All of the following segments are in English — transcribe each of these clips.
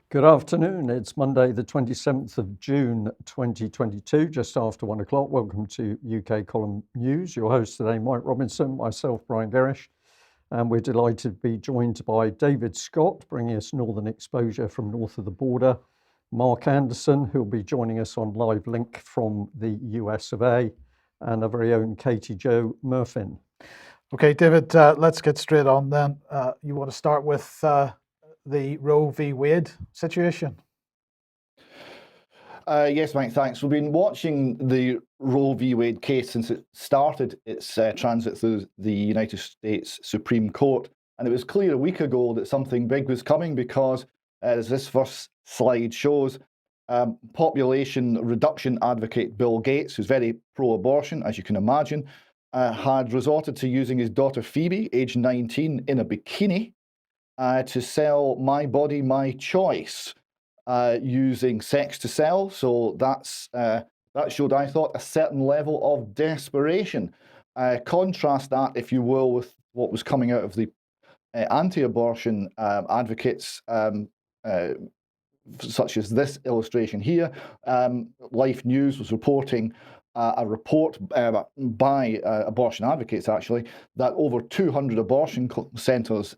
Good afternoon. It's Monday, the 27th of June, 2022, just after 1 o'clock. Welcome to UK Column News. Your host today, Mike Robinson, myself, Brian Gerrish, and we're delighted to be joined by David Scott, bringing us Northern exposure from north of the border, Mark Anderson, who'll be joining us on live link from the US of A, and our very own Katie Jo Murfin. Okay, David, let's get straight on then. You want to start with the Roe v. Wade situation? Yes, Mike, thanks. We've been watching the Roe v. Wade case since it started its transit through the United States Supreme Court. And it was clear a week ago that something big was coming because, as this first slide shows, population reduction advocate Bill Gates, who's very pro-abortion, as you can imagine, had resorted to using his daughter Phoebe, aged 19, in a bikini to sell My Body, My Choice, using sex to sell. So that showed, I thought, a certain level of desperation. Contrast that, if you will, with what was coming out of the anti-abortion advocates, such as this illustration here. Life News was reporting a report by abortion advocates, actually, that over 200 abortion centres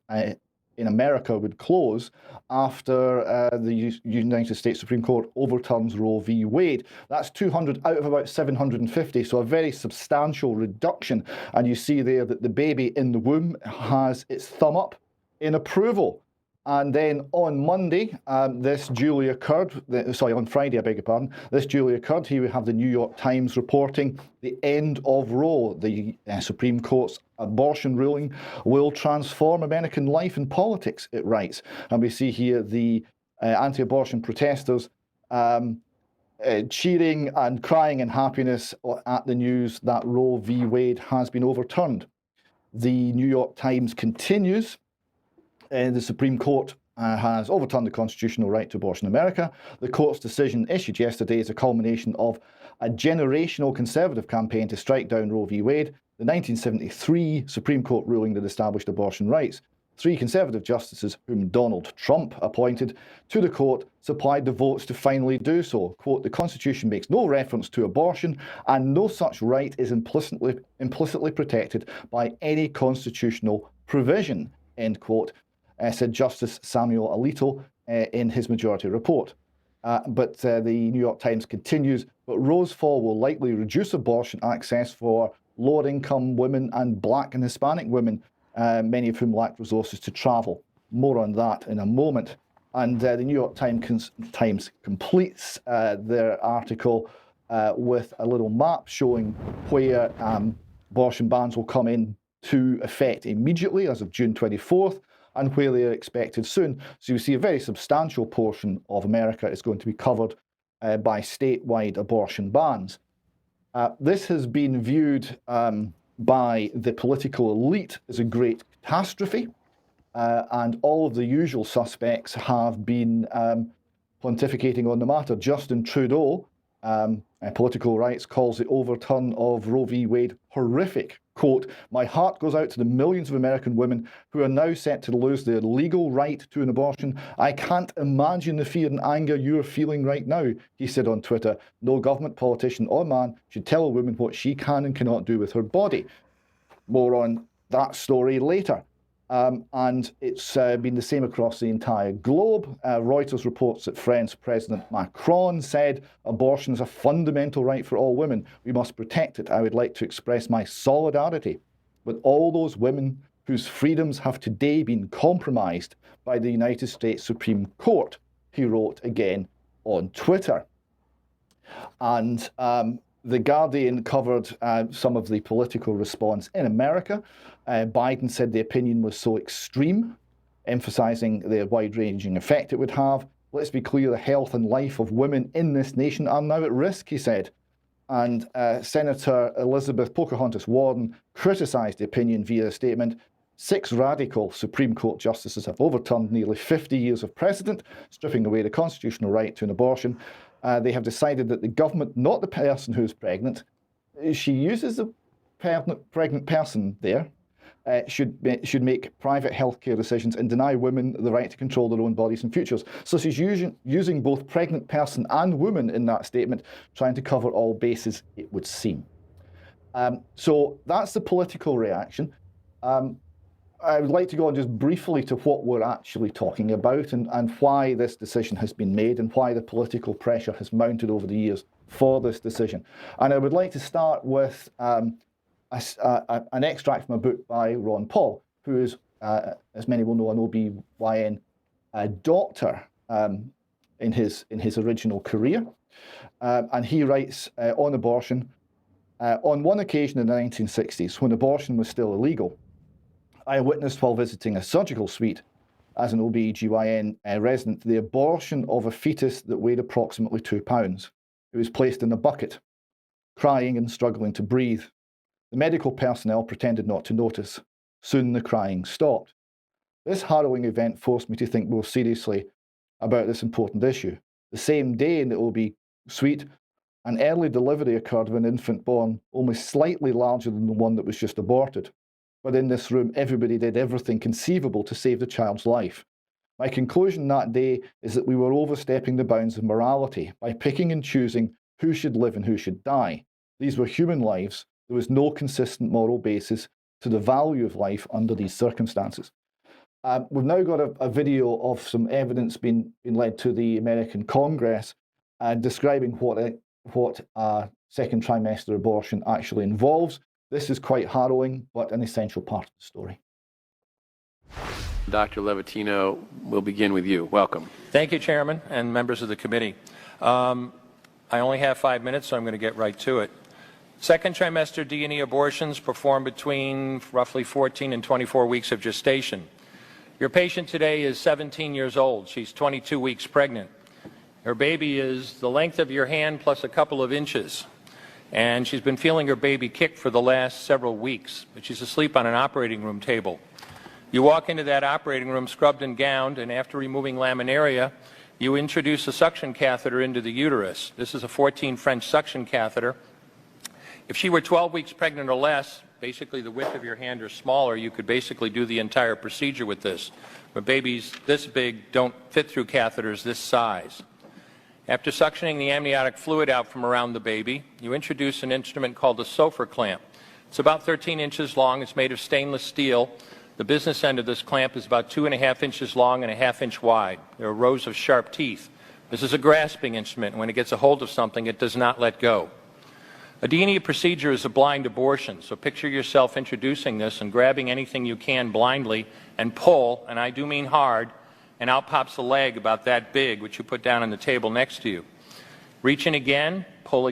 in America would close after the United States Supreme Court overturns Roe v. Wade. That's 200 out of about 750, so a very substantial reduction. And you see there that the baby in the womb has its thumb up in approval. And then on Monday, this duly occurred, on Friday, I beg your pardon, this duly occurred. Here we have the New York Times reporting the end of Roe. The Supreme Court's abortion ruling will transform American life and politics, it writes. And we see here the anti-abortion protesters cheering and crying in happiness at the news that Roe v. Wade has been overturned. The New York Times continues. The Supreme Court has overturned the constitutional right to abortion in America. The court's decision issued yesterday is a culmination of a generational conservative campaign to strike down Roe v. Wade, the 1973 Supreme Court ruling that established abortion rights. 3 conservative justices, whom Donald Trump appointed to the court, supplied the votes to finally do so. Quote, "The Constitution makes no reference to abortion, and no such right is implicitly protected by any constitutional provision," end quote. Said Justice Samuel Alito in his majority report. But the New York Times continues, but Roe's fall will likely reduce abortion access for lower-income women and Black and Hispanic women, many of whom lack resources to travel. More on that in a moment. And the New York Times completes their article with a little map showing where abortion bans will come into effect immediately as of June 24th. And where they are expected soon. So you see a very substantial portion of America is going to be covered by statewide abortion bans. This has been viewed by the political elite as a great catastrophe, and all of the usual suspects have been pontificating on the matter. Justin Trudeau, political rights, calls the overturn of Roe v. Wade horrific. Quote, "My heart goes out to the millions of American women who are now set to lose their legal right to an abortion. I can't imagine the fear and anger you're feeling right now," he said on Twitter. "No government, politician or man should tell a woman what she can and cannot do with her body." More on that story later. And it's been the same across the entire globe. Reuters reports that French President Macron said, "Abortion is a fundamental right for all women. We must protect it. I would like to express my solidarity with all those women whose freedoms have today been compromised by the United States Supreme Court," he wrote again on Twitter. And The Guardian covered some of the political response in America. Biden said the opinion was so extreme, emphasizing the wide-ranging effect it would have. "Let's be clear, the health and life of women in this nation are now at risk," he said. And Senator Elizabeth Pocahontas Warren criticized the opinion via a statement. 6 radical Supreme Court justices have overturned nearly 50 years of precedent, stripping away the constitutional right to an abortion. They have decided that the government, not the person who is pregnant, she uses the pregnant person there, should make private healthcare decisions and deny women the right to control their own bodies and futures. So she's using both pregnant person and woman in that statement, trying to cover all bases, it would seem. So that's the political reaction. I would like to go on just briefly to what we're actually talking about and why this decision has been made and why the political pressure has mounted over the years for this decision. And I would like to start with an extract from a book by Ron Paul, who is, as many will know, an OB/GYN doctor in his original career. And he writes on abortion, on one occasion in the 1960s, when abortion was still illegal, I witnessed while visiting a surgical suite as an OB/GYN resident the abortion of a fetus that weighed approximately 2 pounds. It was placed in a bucket, crying and struggling to breathe. The medical personnel pretended not to notice. Soon the crying stopped. This harrowing event forced me to think more seriously about this important issue. The same day in the OB suite, an early delivery occurred of an infant born only slightly larger than the one that was just aborted. But in this room, everybody did everything conceivable to save the child's life. My conclusion that day is that we were overstepping the bounds of morality by picking and choosing who should live and who should die. These were human lives. There was no consistent moral basis to the value of life under these circumstances. We've now got a video of some evidence being led to the American Congress describing what a second trimester abortion actually involves. This is quite harrowing, but an essential part of the story. Dr. Levatino, we'll begin with you. Welcome. Thank you, Chairman and members of the committee. I only have 5 minutes, so I'm going to get right to it. Second trimester D&E abortions perform between roughly 14 and 24 weeks of gestation. Your patient today is 17 years old. She's 22 weeks pregnant. Her baby is the length of your hand plus a couple of inches. And she's been feeling her baby kick for the last several weeks, but she's asleep on an operating room table. You walk into that operating room scrubbed and gowned, and after removing laminaria, you introduce a suction catheter into the uterus. This is a 14 French suction catheter. If she were 12 weeks pregnant or less, basically the width of your hand or smaller, you could basically do the entire procedure with this. But babies this big don't fit through catheters this size. After suctioning the amniotic fluid out from around the baby, you introduce an instrument called a Sofer clamp. It's about 13 inches long. It's made of stainless steel. The business end of this clamp is about 2.5 inches long and 1/2 inch wide. There are rows of sharp teeth. This is a grasping instrument. When it gets a hold of something, it does not let go. A D&E procedure is a blind abortion, so picture yourself introducing this and grabbing anything you can blindly and pull, and I do mean hard, and out pops a leg about that big, which you put down on the table next to you. Reach in again, pull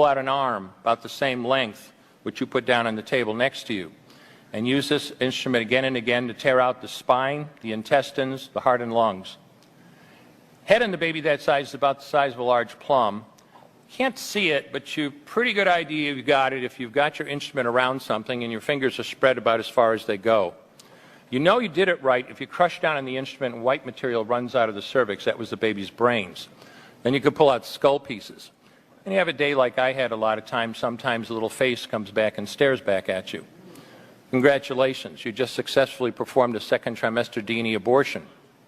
out an arm about the same length, which you put down on the table next to you. And use this instrument again and again to tear out the spine, the intestines, the heart and lungs. Head on the baby that size is about the size of a large plum. Can't see it, but you pretty good idea you've got it if you've got your instrument around something and your fingers are spread about as far as they go. You know you did it right if you crush down on the instrument and white material runs out of the cervix. That was the baby's brains. Then you could pull out skull pieces. And you have a day like I had a lot of times. Sometimes a little face comes back and stares back at you. Congratulations. You just successfully performed a second trimester D&E abortion.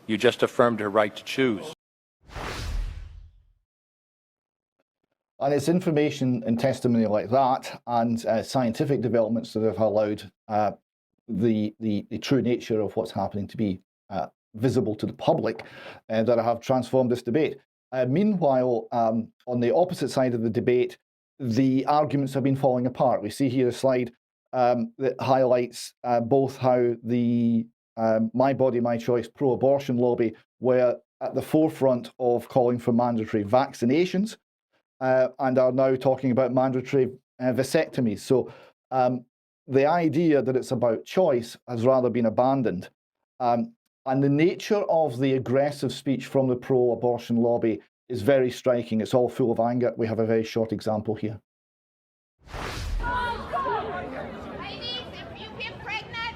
You just affirmed her right to choose. And it's information and testimony like that and scientific developments that have allowed the true nature of what's happening to be visible to the public that have transformed this debate. Meanwhile, on the opposite side of the debate, the arguments have been falling apart. We see here a slide that highlights both how the My Body, My Choice pro-abortion lobby were at the forefront of calling for mandatory vaccinations and are now talking about mandatory vasectomies. So the idea that it's about choice has rather been abandoned. And the nature of the aggressive speech from the pro-abortion lobby is very striking. It's all full of anger. We have a very short example here. Ladies, if you get pregnant,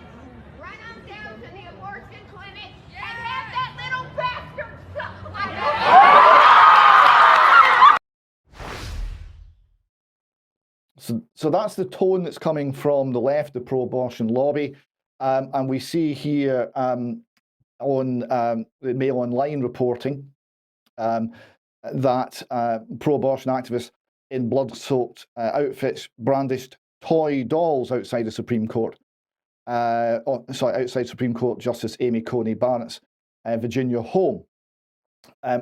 run on down to the abortion clinic and have that little bastard suck my So that's the tone that's coming from the left, the pro-abortion lobby. And we see here on the Mail Online reporting that pro-abortion activists in blood-soaked outfits brandished toy dolls outside the Supreme Court. Outside Supreme Court Justice Amy Coney Barrett's Virginia home.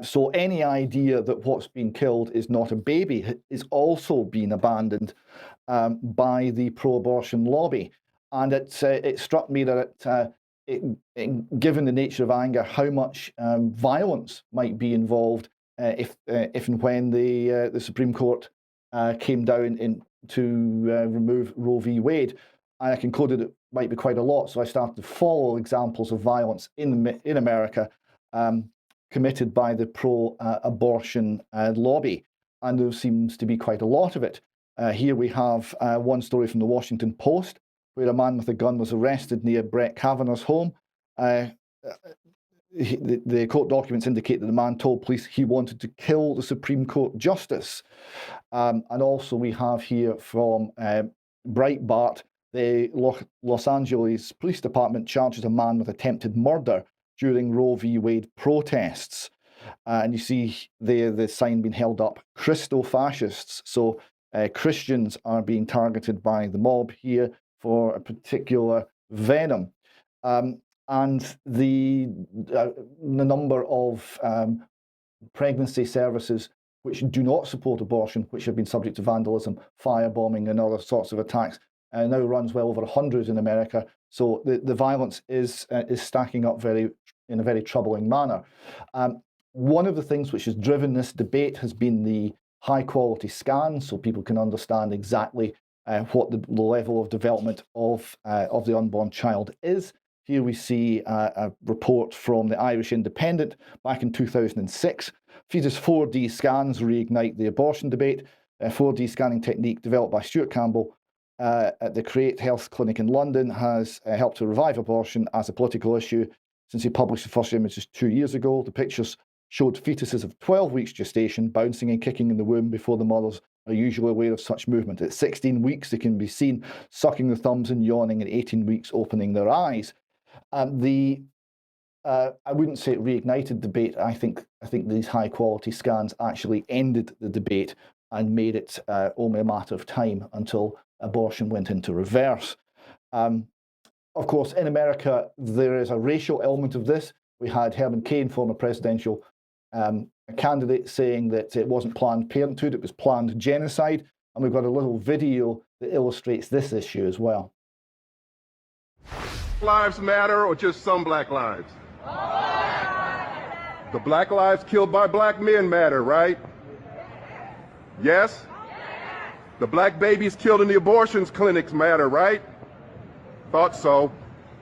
So any idea that what's been killed is not a baby is also being abandoned by the pro-abortion lobby. And it struck me that given the nature of anger, how much violence might be involved if and when the Supreme Court came down to remove Roe v. Wade. And I concluded it might be quite a lot, so I started to follow examples of violence in America committed by the pro-abortion lobby, and there seems to be quite a lot of it. Here we have one story from the Washington Post, where a man with a gun was arrested near Brett Kavanaugh's home. The court documents indicate that the man told police he wanted to kill the Supreme Court justice. And also we have here from Breitbart, the Los Angeles Police Department charges a man with attempted murder during Roe v. Wade protests. And you see there the sign being held up, Christo-fascists. So Christians are being targeted by the mob here for a particular venom. And the number of pregnancy services which do not support abortion, which have been subject to vandalism, firebombing and other sorts of attacks, now runs well over 100 in America. So the violence is stacking up in a very troubling manner. One of the things which has driven this debate has been the high quality scans, so people can understand exactly what the level of development of the unborn child is. Here we see a report from the Irish Independent back in 2006. Fetus 4D scans reignite the abortion debate. 4D scanning technique developed by Stuart Campbell at the Create Health Clinic in London has helped to revive abortion as a political issue since he published the first images 2 years ago. The pictures showed fetuses of 12 weeks gestation bouncing and kicking in the womb before the mothers are usually aware of such movement. At 16 weeks, they can be seen sucking their thumbs and yawning, and 18 weeks opening their eyes. I wouldn't say it reignited debate. I think these high quality scans actually ended the debate and made it only a matter of time until abortion went into reverse. Of course, in America, there is a racial element of this. We had Herman Cain, former presidential candidate, saying that it wasn't Planned Parenthood, it was planned genocide. And we've got a little video that illustrates this issue as well. Lives matter or just some black lives? The black lives killed by black men matter, right? Yes? The black babies killed in the abortion clinics matter, right? Thought so.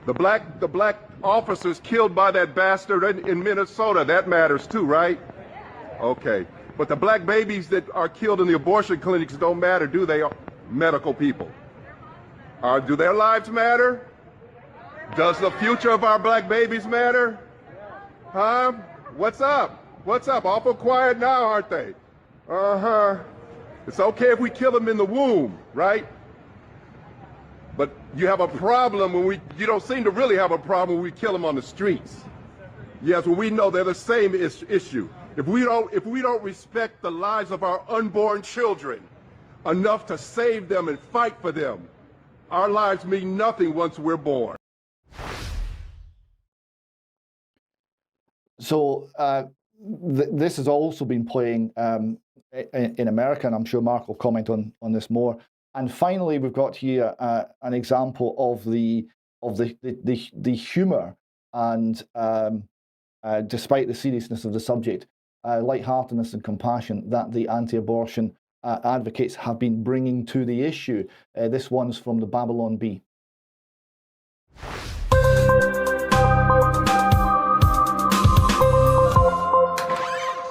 The black officers killed by that bastard in Minnesota, that matters too, right? Okay. But the black babies that are killed in the abortion clinics don't matter, do they? Medical people. Do their lives matter? Does the future of our black babies matter? Huh? What's up? What's up? Awful quiet now, aren't they? Uh-huh. It's okay if we kill them in the womb, right? But you have a problem when you don't seem to really have a problem when we kill them on the streets. Yes, well, we know they're the same issue. If we don't respect the lives of our unborn children enough to save them and fight for them, our lives mean nothing once we're born. So this has also been playing in America, and I'm sure Mark will comment on this more. And finally, we've got here an example of the humour and, despite the seriousness of the subject, lightheartedness and compassion that the anti-abortion advocates have been bringing to the issue. This one's from the Babylon Bee.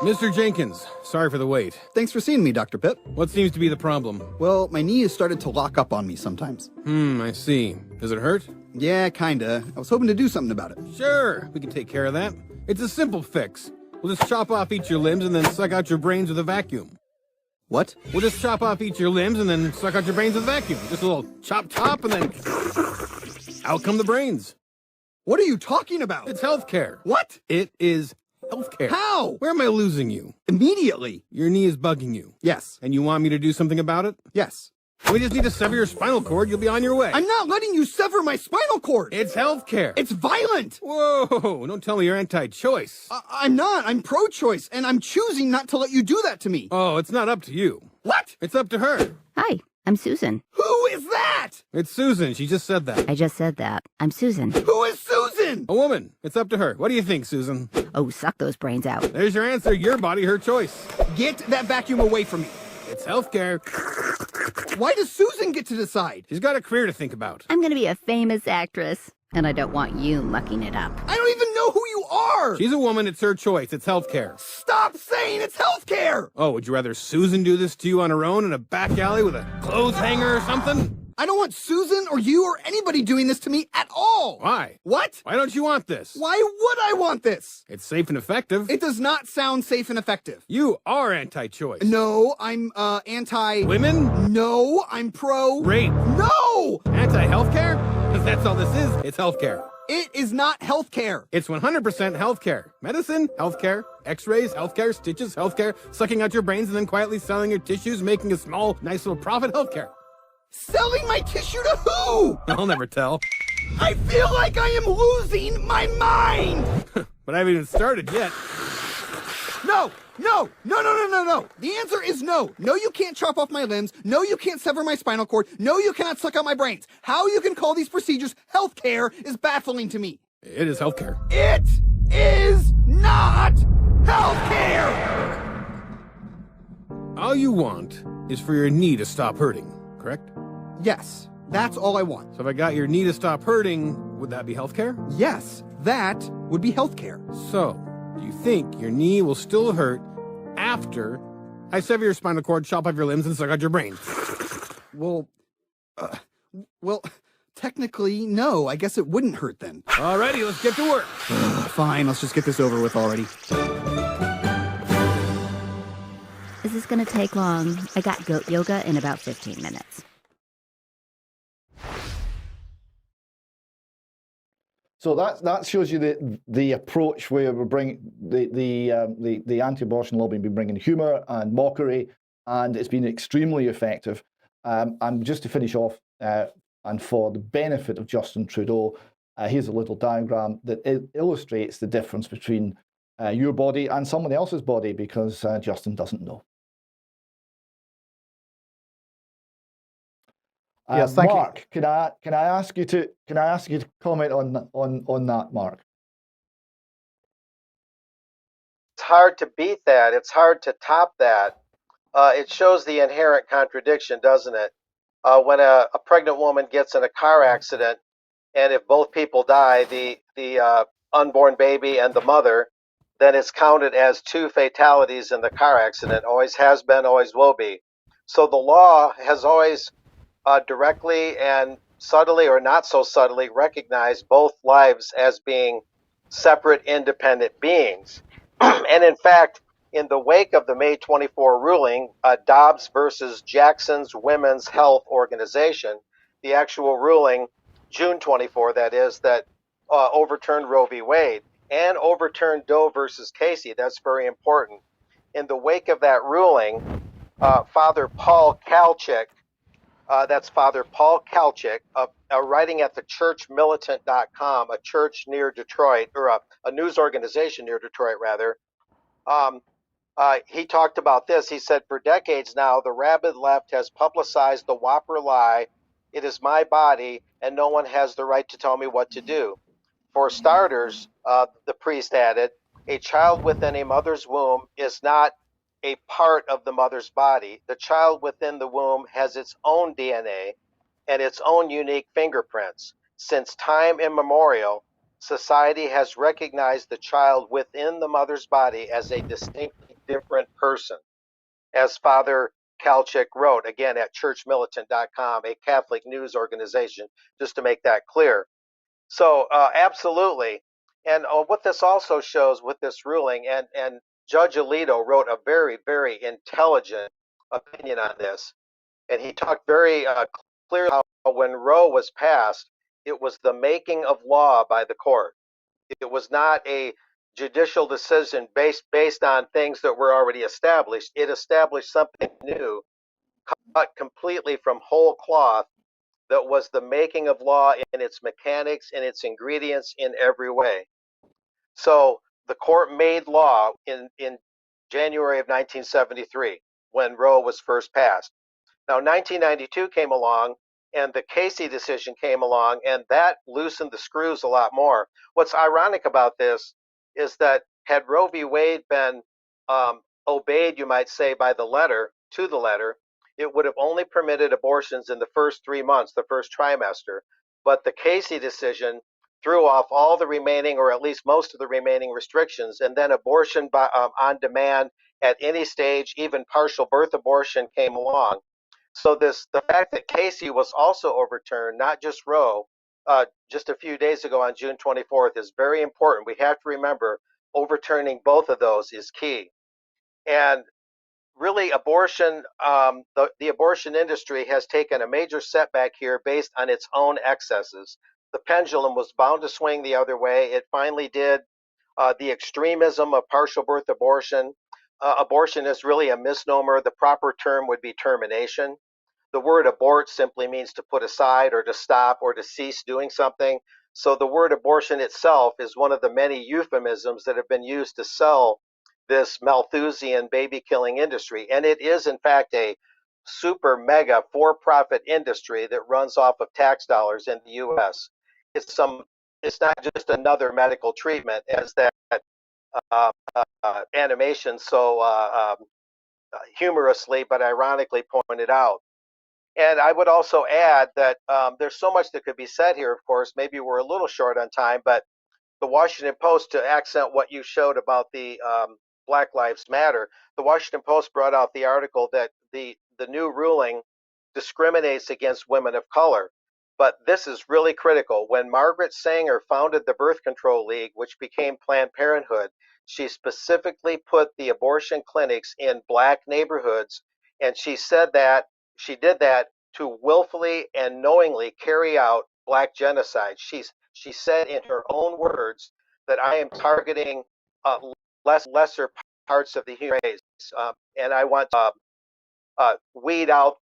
Mr. Jenkins, sorry for the wait. Thanks for seeing me, Dr. Pitt. What seems to be the problem? Well, my knee has started to lock up on me sometimes. I see. Does it hurt? Yeah, kinda. I was hoping to do something about it. Sure, we can take care of that. It's a simple fix. We'll just chop off each of your limbs and then suck out your brains with a vacuum. What? We'll just chop off each of your limbs and then suck out your brains with a vacuum. Just a little chop and then out come the brains. What are you talking about? It's healthcare. What? It is healthcare. How? Where am I losing you? Immediately. Your knee is bugging you. Yes. And you want me to do something about it? Yes. We just need to sever your spinal cord. You'll be on your way. I'm not letting you sever my spinal cord. It's healthcare. It's violent. Whoa, don't tell me you're anti-choice. I'm not. I'm pro-choice, and I'm choosing not to let you do that to me. Oh, it's not up to you. What? It's up to her. Hi, I'm Susan. Who is that? It's Susan. She just said that. I just said that. I'm Susan. Who is Susan? A woman. It's up to her. What do you think, Susan? Oh, suck those brains out. There's your answer. Your body, her choice. Get that vacuum away from me. It's healthcare. Why does Susan get to decide? She's got a career to think about. I'm gonna be a famous actress, and I don't want you mucking it up. I don't even know who you are. She's a woman. It's her choice. It's healthcare. Stop saying it's healthcare. Oh, would you rather Susan do this to you on her own in a back alley with a clothes hanger or something? I don't want Susan or you or anybody doing this to me at all. Why? What? Why don't you want this? Why would I want this? It's safe and effective. It does not sound safe and effective. You are anti-choice. No, I'm anti... Women? No, I'm pro... Rape. No! Anti-healthcare? Because that's all this is. It's healthcare. It is not healthcare. It's 100% healthcare. Medicine, healthcare. X-rays, healthcare. Stitches, healthcare. Sucking out your brains and then quietly selling your tissues, making a small, nice little profit, healthcare. Selling my tissue to who? I'll never tell. I feel like I am losing my mind! But I haven't even started yet. No! The answer is no. No, you can't chop off my limbs. No, you can't sever my spinal cord. No, you cannot suck out my brains. How you can call these procedures healthcare is baffling to me. It is healthcare. It is not healthcare! All you want is for your knee to stop hurting, correct? Yes, that's all I want. So if I got your knee to stop hurting, would that be healthcare? Yes, that would be healthcare. So, do you think your knee will still hurt after I sever your spinal cord, chop off your limbs, and suck out your brain? Well, technically, no. I guess it wouldn't hurt then. Alrighty, let's get to work. Fine, let's just get this over with already. Is this gonna take long? I got goat yoga in about 15 minutes. So that shows you the approach where we're bringing the anti-abortion lobby been bringing humour and mockery, and it's been extremely effective. And just to finish off, and for the benefit of Justin Trudeau, here's a little diagram that illustrates the difference between your body and someone else's body, because Justin doesn't know. Yes, thank you. Mark, can I ask you to comment on that, Mark? It's hard to beat that. It's hard to top that. It shows the inherent contradiction, doesn't it? When a pregnant woman gets in a car accident, and if both people die, the unborn baby and the mother, then it's counted as two fatalities in the car accident. Always has been, always will be. So the law has always directly and subtly, or not so subtly, recognized both lives as being separate, independent beings. And in fact, in the wake of the May 24 ruling, Dobbs versus Jackson's Women's Health Organization, the actual ruling, June 24, that is, that overturned Roe v. Wade and overturned Doe versus Casey. That's very important. In the wake of that ruling, Father Paul Kalchik, that's Father Paul Kalchik, writing at the churchmilitant.com, a church near Detroit, or a news organization near Detroit, rather. He talked about this. He said, for decades now, the rabid left has publicized the whopper lie, it is my body, and no one has the right to tell me what to do. For starters, the priest added, a child within a mother's womb is not a part of the mother's body. The child within the womb has its own DNA and its own unique fingerprints. Since time immemorial, society has recognized the child within the mother's body as a distinctly different person. As Father Kalchik wrote, again at churchmilitant.com, a Catholic news organization, just to make that clear. So absolutely. And what this also shows with this ruling, and Judge Alito wrote a very, very intelligent opinion on this, and he talked very clearly how when Roe was passed, it was the making of law by the court. It was not a judicial decision based on things that were already established. It established something new, cut completely from whole cloth, that was the making of law in its mechanics, in its ingredients, in every way. So the court made law in January of 1973 when Roe was first passed. Now, 1992 came along, and the Casey decision came along, and that loosened the screws a lot more. What's ironic about this is that had Roe v. Wade been obeyed, you might say, by the letter, to the letter, it would have only permitted abortions in the first 3 months, the first trimester. But the Casey decision threw off all the remaining, or at least most of the remaining restrictions, and then abortion by, on demand at any stage, even partial birth abortion came along. So the fact that Casey was also overturned, not just Roe, just a few days ago on June 24th, is very important. We have to remember overturning both of those is key. And really, abortion, the abortion industry has taken a major setback here based on its own excesses. The pendulum was bound to swing the other way. It finally did. The extremism of partial birth abortion. Abortion is really a misnomer. The proper term would be termination. The word abort simply means to put aside or to stop or to cease doing something. So the word abortion itself is one of the many euphemisms that have been used to sell this Malthusian baby killing industry. And it is, in fact, a super mega for-profit industry that runs off of tax dollars in the U.S. It's not just another medical treatment, as that animation so humorously but ironically pointed out. And I would also add that there's so much that could be said here, of course. Maybe we're a little short on time, but the Washington Post, to accent what you showed about the Black Lives Matter, the Washington Post brought out the article that the new ruling discriminates against women of color. But this is really critical. When Margaret Sanger founded the Birth Control League, which became Planned Parenthood, she specifically put the abortion clinics in black neighborhoods, and she said that she did that to willfully and knowingly carry out black genocide. She said in her own words that I am targeting lesser parts of the human race, and I want to weed out,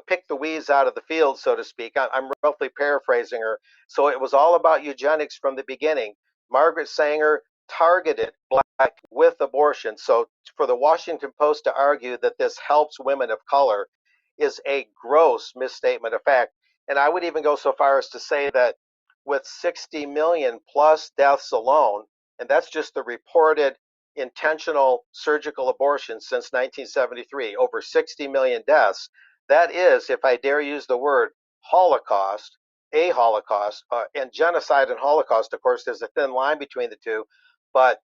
pick the weeds out of the field, so to speak. I'm roughly paraphrasing her. So it was all about eugenics from the beginning. Margaret Sanger targeted black with abortion. So for the Washington Post to argue that this helps women of color is a gross misstatement of fact. And I would even go so far as to say that with 60 million plus deaths alone, and that's just the reported intentional surgical abortions since 1973, over 60 million deaths, that is, if I dare use the word Holocaust, a Holocaust, and genocide and Holocaust, of course, there's a thin line between the two, but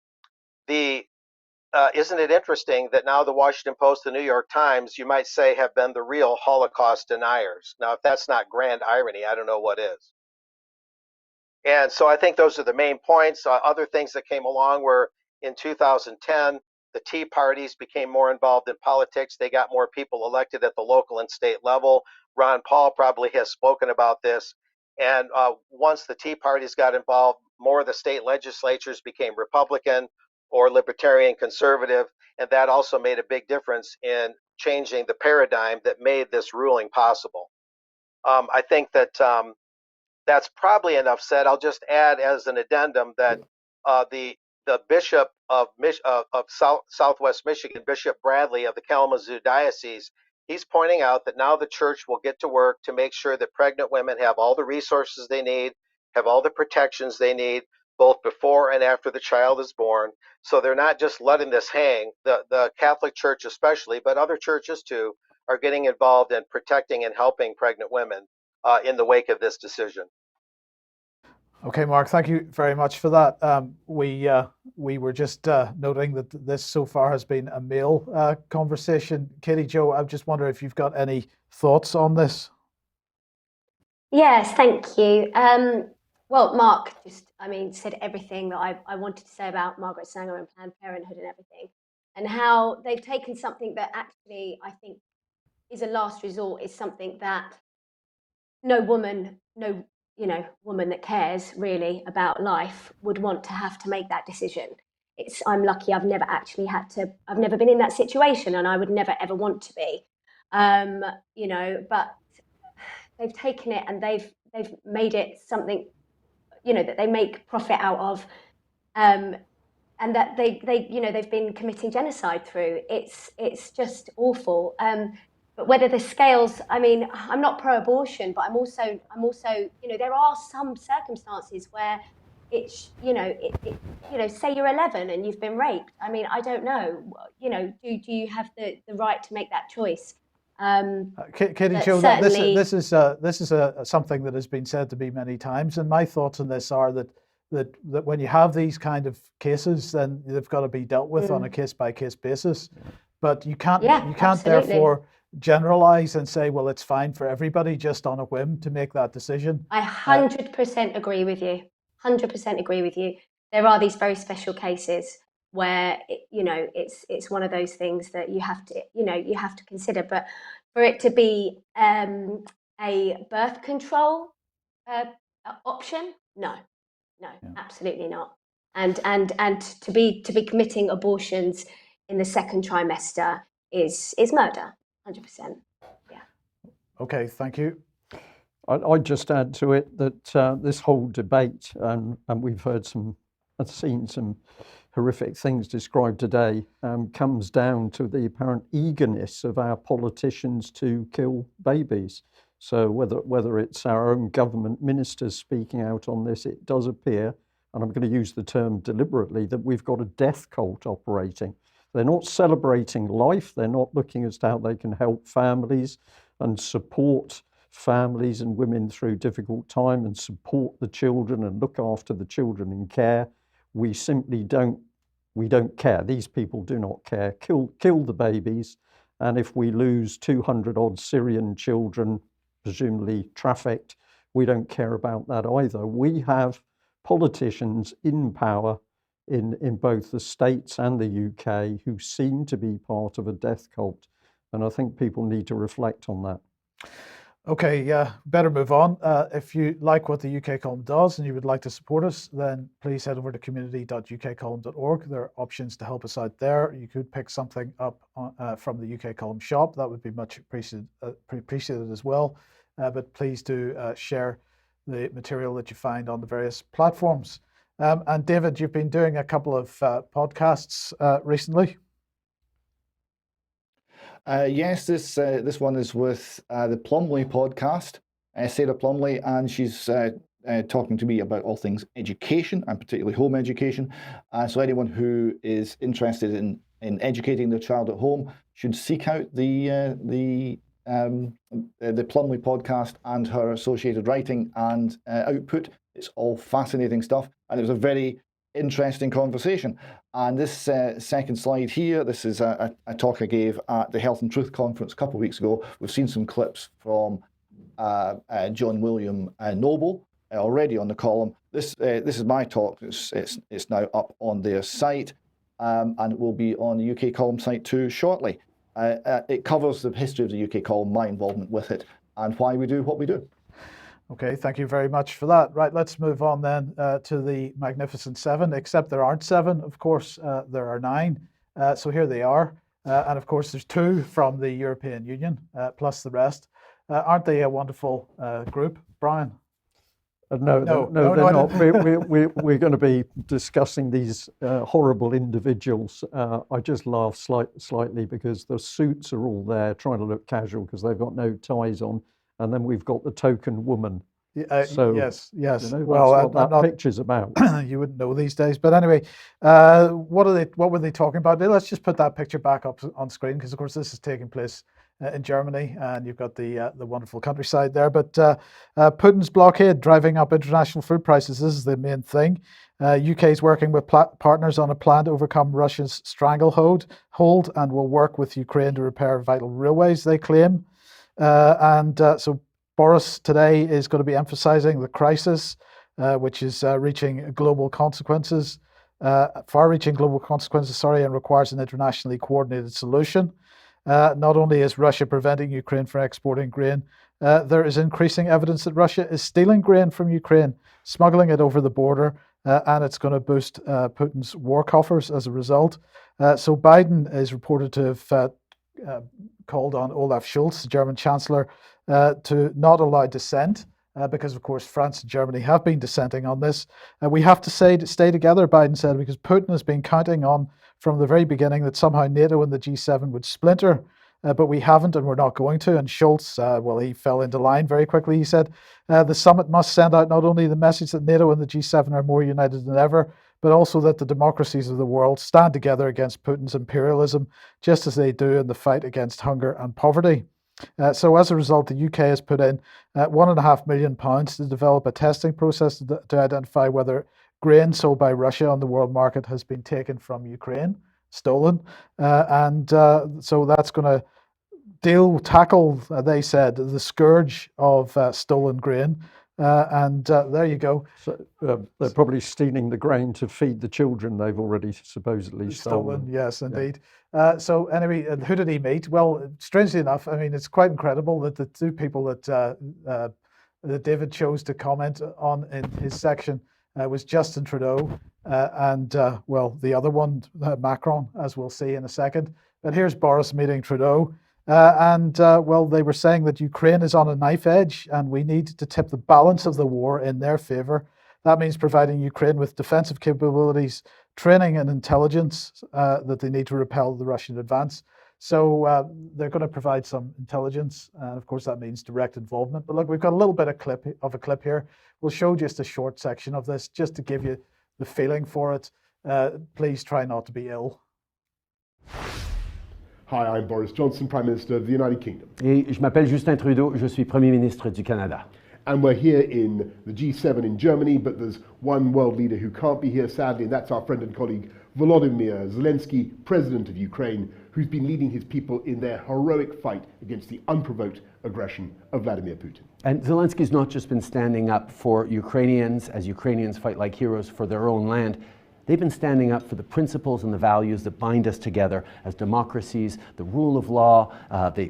isn't it interesting that now the Washington Post, the New York Times, you might say, have been the real Holocaust deniers? Now, if that's not grand irony, I don't know what is. And so I think those are the main points. Other things that came along were in 2010, the Tea Parties became more involved in politics. They got more people elected at the local and state level. Ron Paul probably has spoken about this. And once the Tea Parties got involved, more of the state legislatures became Republican or Libertarian Conservative. And that also made a big difference in changing the paradigm that made this ruling possible. I think that that's probably enough said. I'll just add as an addendum that the bishop of Southwest Michigan, Bishop Bradley of the Kalamazoo Diocese, he's pointing out that now the church will get to work to make sure that pregnant women have all the resources they need, have all the protections they need, both before and after the child is born. So they're not just letting this hang. The Catholic Church especially, but other churches too, are getting involved in protecting and helping pregnant women in the wake of this decision. Okay, Mark, thank you very much for that. We were just noting that this so far has been a male conversation. Katie Jo, I just wonder if you've got any thoughts on this. Yes, thank you. Well, Mark just, said everything that I wanted to say about Margaret Sanger and Planned Parenthood and everything. and how they've taken something that actually I think is a last resort, is something that no woman that cares really about life would want to have to make that decision. I'm lucky I've never been in that situation, and I would never ever want to be. But they've taken it and they've made it something, that they make profit out of, and that they've been committing genocide through. It's just awful. But whether the scales, I'm not pro-abortion, but I'm also, there are some circumstances where it's, say you're 11 and you've been raped. I don't know, do you have the right to make that choice? Katie Jo, this is something that has been said to me many times, and my thoughts on this are that when you have these kind of cases, then they've got to be dealt with on a case-by-case basis. But you can't therefore generalize and say, well, it's fine for everybody just on a whim to make that decision. I 100% agree with you. 100% agree with you. There are these very special cases where it's one of those things that you have to consider. But for it to be a birth control option, no, absolutely not. And to be committing abortions in the second trimester is murder. 100%. Yeah. Okay, thank you. I'd just add to it that this whole debate, and we've heard seen some horrific things described today, comes down to the apparent eagerness of our politicians to kill babies. So whether it's our own government ministers speaking out on this, it does appear, and I'm going to use the term deliberately, that we've got a death cult operating. They're not celebrating life. They're not looking as to how they can help families and support families and women through difficult time and support the children and look after the children in care. We simply don't care. These people do not care. Kill the babies. And if we lose 200 odd Syrian children, presumably trafficked, we don't care about that either. We have politicians in power in both the States and the UK who seem to be part of a death cult. And I think people need to reflect on that. Okay, better move on. If you like what the UK Column does and you would like to support us, then please head over to community.ukcolumn.org. There are options to help us out there. You could pick something up from the UK Column shop. That would be much appreciated as well. But please do share the material that you find on the various platforms. And David, you've been doing a couple of podcasts recently. Yes, this one is with the Plumley podcast, Sarah Plumley, and she's talking to me about all things education, and particularly home education. So anyone who is interested in educating their child at home should seek out the Plumley podcast and her associated writing and output. It's all fascinating stuff, and it was a very interesting conversation. And this second slide here, this is a talk I gave at the Health and Truth Conference a couple of weeks ago. We've seen some clips from John William Noble already on the column. This is my talk. It's now up on their site, and it will be on the UK Column site too shortly. It covers the history of the UK Column, my involvement with it, and why we do what we do. Okay, thank you very much for that. Right, let's move on then to the Magnificent Seven, except there aren't seven, of course, there are nine. So here they are. And of course, there's two from the European Union, plus the rest. Aren't they a wonderful group, Brian? No, they're not. We're going to be discussing these horrible individuals. I just laugh slightly because the suits are all there trying to look casual because they've got no ties on. And then we've got the token woman. So yes. You know, well, that's what that picture's about. You wouldn't know these days. But anyway, what were they talking about? Let's just put that picture back up on screen because, of course, this is taking place in Germany, and you've got the wonderful countryside there. But Putin's blockade driving up international food prices. This is the main thing. UK is working with partners on a plan to overcome Russia's stranglehold and will work with Ukraine to repair vital railways, they claim. So Boris today is going to be emphasizing the crisis, which is reaching global consequences. far-reaching global consequences, and requires an internationally coordinated solution. Not only is Russia preventing Ukraine from exporting grain, there is increasing evidence that Russia is stealing grain from Ukraine, smuggling it over the border, and it's going to boost Putin's war coffers as a result. So Biden is reported to have called on Olaf Scholz, the German Chancellor, to not allow dissent, because, of course, France and Germany have been dissenting on this. We have to stay together, Biden said, because Putin has been counting on from the very beginning that somehow NATO and the G7 would splinter, but we haven't and we're not going to. And Scholz, well, he fell into line very quickly. He said, the summit must send out not only the message that NATO and the G7 are more united than ever, but also that the democracies of the world stand together against Putin's imperialism, just as they do in the fight against hunger and poverty. So as a result, the UK has put in £1.5 million to develop a testing process to identify whether grain sold by Russia on the world market has been taken from Ukraine, stolen. So that's going to tackle, they said, the scourge of stolen grain. There you go. So they're probably stealing the grain to feed the children they've already supposedly stolen. Yes, indeed. So anyway, who did he meet? Well, strangely enough, I mean, it's quite incredible that the two people that David chose to comment on in his section was Justin Trudeau and, well, the other one, Macron, as we'll see in a second. But here's Boris meeting Trudeau. Well, they were saying that Ukraine is on a knife edge and we need to tip the balance of the war in their favor. That means providing Ukraine with defensive capabilities, training and intelligence that they need to repel the Russian advance. So they're going to provide some intelligence. And of course, that means direct involvement. But look, we've got a little bit of a clip here. We'll show just a short section of this just to give you the feeling for it. Please try not to be ill. Hi, I'm Boris Johnson, Prime Minister of the United Kingdom. Et je m'appelle Justin Trudeau, je suis Premier ministre du Canada. And we're here in the G7 in Germany, but there's one world leader who can't be here, sadly, and that's our friend and colleague Volodymyr Zelensky, President of Ukraine, who's been leading his people in their heroic fight against the unprovoked aggression of Vladimir Putin. And Zelensky's not just been standing up for Ukrainians as Ukrainians fight like heroes for their own land. They've been standing up for the principles and the values that bind us together as democracies, the rule of law, the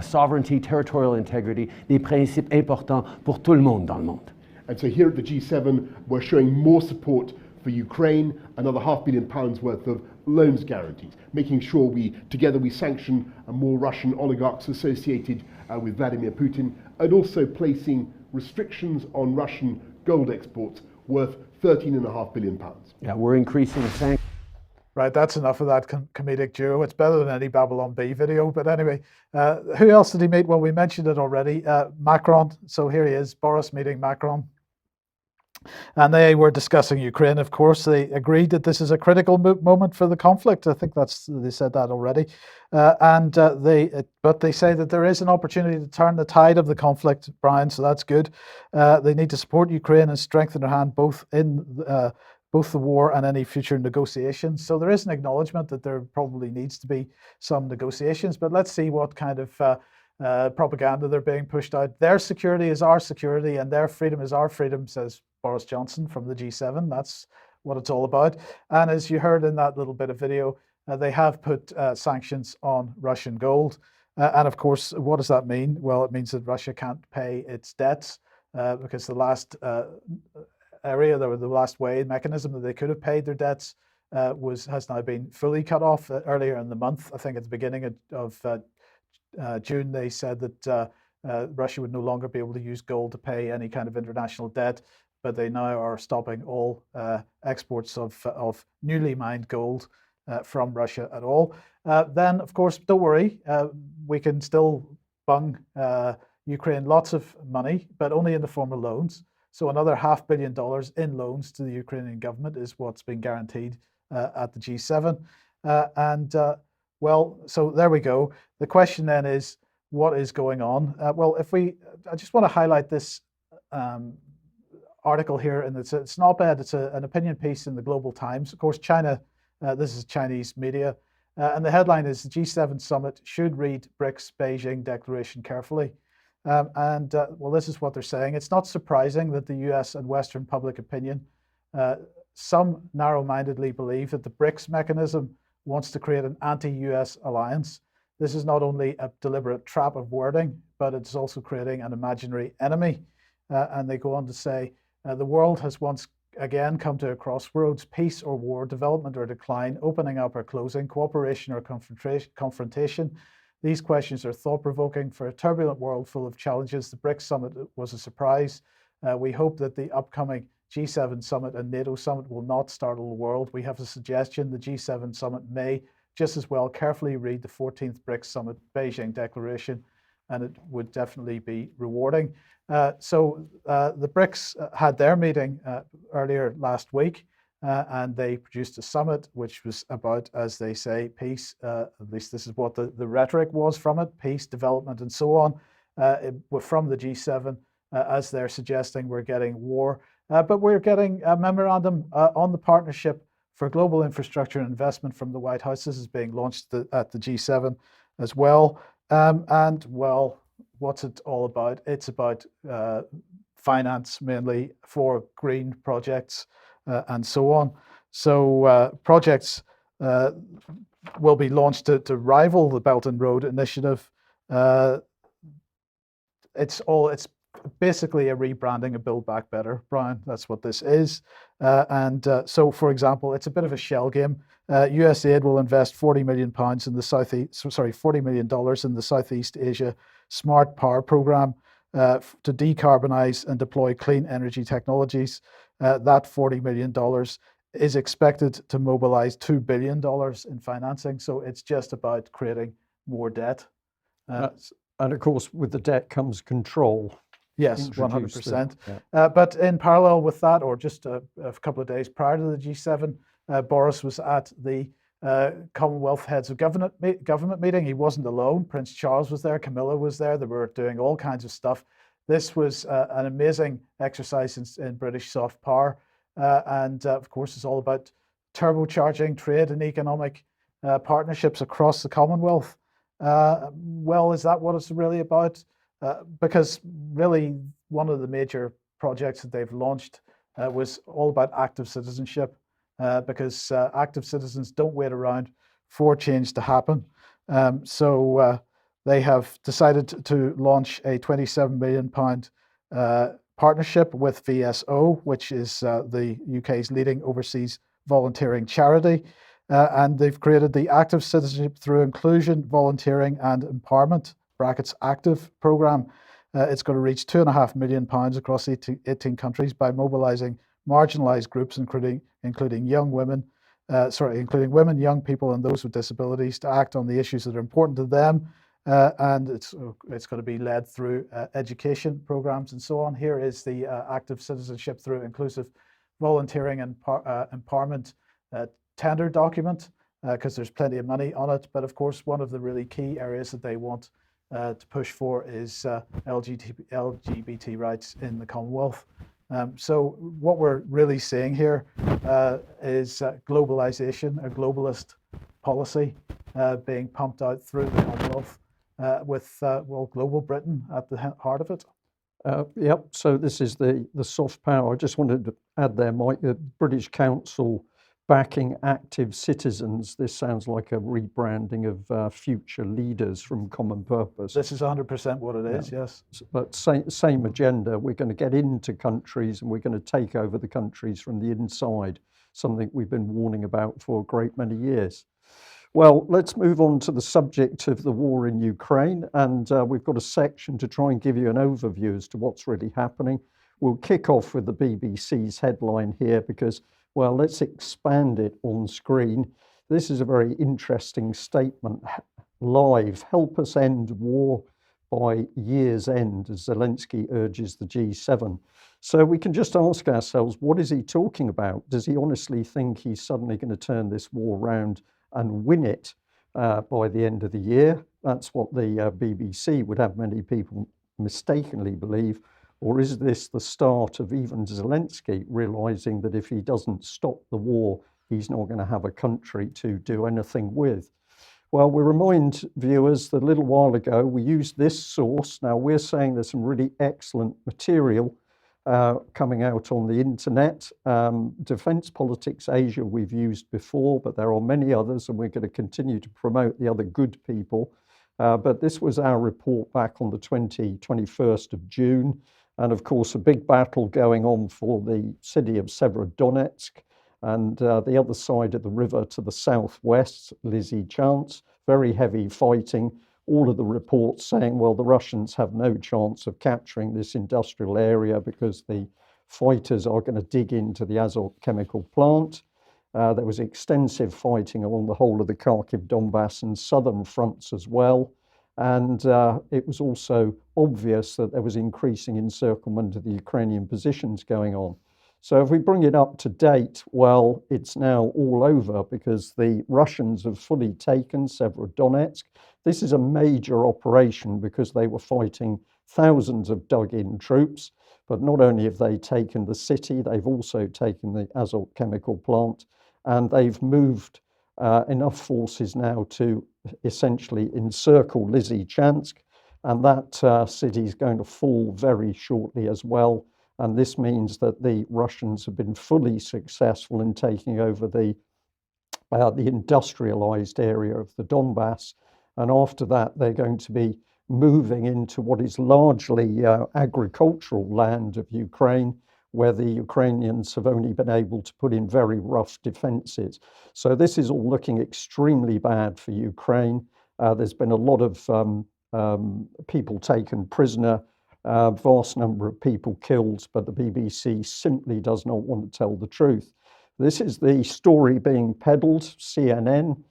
sovereignty, territorial integrity, des principes importants pour tout le monde dans le monde. And so here at the G7, we're showing more support for Ukraine, another £500 million worth of loans guarantees, making sure we sanction more Russian oligarchs associated with Vladimir Putin, and also placing restrictions on Russian gold exports worth £13.5 billion. Yeah, we're increasing the sanctions. Right, that's enough of that comedic duo. It's better than any Babylon Bee video. But anyway, who else did he meet? Well, we mentioned it already. Macron. So here he is, Boris meeting Macron. And they were discussing Ukraine, of course. They agreed that this is a critical moment for the conflict. I think they said that already. But they say that there is an opportunity to turn the tide of the conflict, Brian, so that's good. They need to support Ukraine and strengthen their hand both in both the war and any future negotiations. So there is an acknowledgement that there probably needs to be some negotiations, but let's see what kind of propaganda they're being pushed out. Their security is our security and their freedom is our freedom, says Boris Johnson from the G7. That's what it's all about. And as you heard in that little bit of video, they have put sanctions on Russian gold. And of course, what does that mean? Well, it means that Russia can't pay its debts because the last the last way mechanism that they could have paid their debts has now been fully cut off. Earlier in the month, I think at the beginning of June, they said that Russia would no longer be able to use gold to pay any kind of international debt, but they now are stopping all exports of newly mined gold from Russia at all. Then, of course, don't worry, we can still bung Ukraine lots of money, but only in the form of loans. So another $500 million in loans to the Ukrainian government is what's been guaranteed at the G7. Well, so there we go. The question then is, what is going on? Well, I just want to highlight this article here, and it's an op-ed, it's an opinion piece in the Global Times. Of course, China, this is Chinese media, and the headline is, the G7 summit should read BRICS Beijing declaration carefully. Well, this is what they're saying. It's not surprising that the US and Western public opinion some narrow-mindedly believe that the BRICS mechanism wants to create an anti-US alliance. This is not only a deliberate trap of wording, but it's also creating an imaginary enemy. And they go on to say, the world has once again come to a crossroads: peace or war, development or decline, opening up or closing, cooperation or confrontation. These questions are thought-provoking. For a turbulent world full of challenges, the BRICS summit was a surprise. We hope that the upcoming G7 summit and NATO summit will not startle the world. We have a suggestion: the G7 summit may just as well carefully read the 14th BRICS summit Beijing Declaration, and it would definitely be rewarding. So the BRICS had their meeting earlier last week, and they produced a summit which was about, as they say, peace. At least this is what the rhetoric was from it: peace, development, and so on. From the G7, as they're suggesting, we're getting war, but we're getting a memorandum on the partnership for global infrastructure and investment from the White House. This is being launched at the G7 as well. And well, what's it all about? It's about finance mainly for green projects and so on. So projects will be launched to rival the Belt and Road Initiative. It's basically a rebranding of Build Back Better, Brian. That's what this is. So, for example, it's a bit of a shell game. USAID will invest £40 million in the $40 million in the Southeast Asia Smart Power Program to decarbonize and deploy clean energy technologies. That $40 million is expected to mobilize $2 billion in financing. So it's just about creating more debt. And of course, with the debt comes control. Yes, 100%. But in parallel with that, or just a couple of days prior to the G7, Boris was at the Commonwealth Heads of Government meeting. He wasn't alone. Prince Charles was there. Camilla was there. They were doing all kinds of stuff. This was an amazing exercise in British soft power. And of course, it's all about turbocharging trade and economic partnerships across the Commonwealth. Well, is that what it's really about? Because really one of the major projects that they've launched was all about active citizenship, because active citizens don't wait around for change to happen. So they have decided to launch a £27 million partnership with VSO, which is the UK's leading overseas volunteering charity. And they've created the Active Citizenship Through Inclusion, Volunteering and Empowerment (ACTIVE) program. It's going to reach £2.5 million across 18 countries by mobilizing marginalized groups, including young women, including women, young people, and those with disabilities, to act on the issues that are important to them. And it's going to be led through education programs and so on. Here is the Active Citizenship Through Inclusive Volunteering and Empowerment tender document, because there's plenty of money on it. But of course, one of the really key areas that they want to push for is LGBT rights in the Commonwealth. So what we're really seeing here is globalization, a globalist policy being pumped out through the Commonwealth with global Britain at the heart of it. Yep, so this is the soft power. I just wanted to add there, Mike, the British Council backing active citizens. This sounds like a rebranding of future leaders from Common Purpose. This is 100% what it is, yes. But same agenda. We're going to get into countries and we're going to take over the countries from the inside, something we've been warning about for a great many years. Well, let's move on to the subject of the war in Ukraine. And we've got a section to try and give you an overview as to what's really happening. We'll kick off with the BBC's headline here because, well, let's expand it on screen. This is a very interesting statement. Live, help us end war by year's end, as Zelensky urges the G7. So we can just ask ourselves, what is he talking about? Does he honestly think he's suddenly going to turn this war around and win it by the end of the year? That's what the BBC would have many people mistakenly believe. Or is this the start of even Zelensky realizing that if he doesn't stop the war, he's not going to have a country to do anything with? Well, we remind viewers that a little while ago we used this source. Now we're saying there's some really excellent material coming out on the internet. Defence Politics Asia we've used before, but there are many others, and we're going to continue to promote the other good people. But this was our report back on the 21st of June. And of course, a big battle going on for the city of Severodonetsk, and the other side of the river to the southwest, Lysychansk, very heavy fighting. All of the reports saying, well, the Russians have no chance of capturing this industrial area because the fighters are going to dig into the Azot chemical plant. There was extensive fighting along the whole of the Kharkiv, Donbass and southern fronts as well. And it was also obvious that there was increasing encirclement of the Ukrainian positions going on. So if we bring it up to date, well, it's now all over because the Russians have fully taken Severodonetsk. This is a major operation because they were fighting thousands of dug-in troops. But not only have they taken the city, they've also taken the Azot chemical plant, and they've moved enough forces now to essentially encircle Lysychansk, and that city is going to fall very shortly as well. And this means that the Russians have been fully successful in taking over the industrialized area of the Donbass. And after that, they're going to be moving into what is largely agricultural land of Ukraine, where the Ukrainians have only been able to put in very rough defenses. So this is all looking extremely bad for Ukraine. There's been a lot of people taken prisoner, vast number of people killed, but the BBC simply does not want to tell the truth. This is the story being peddled, CNN,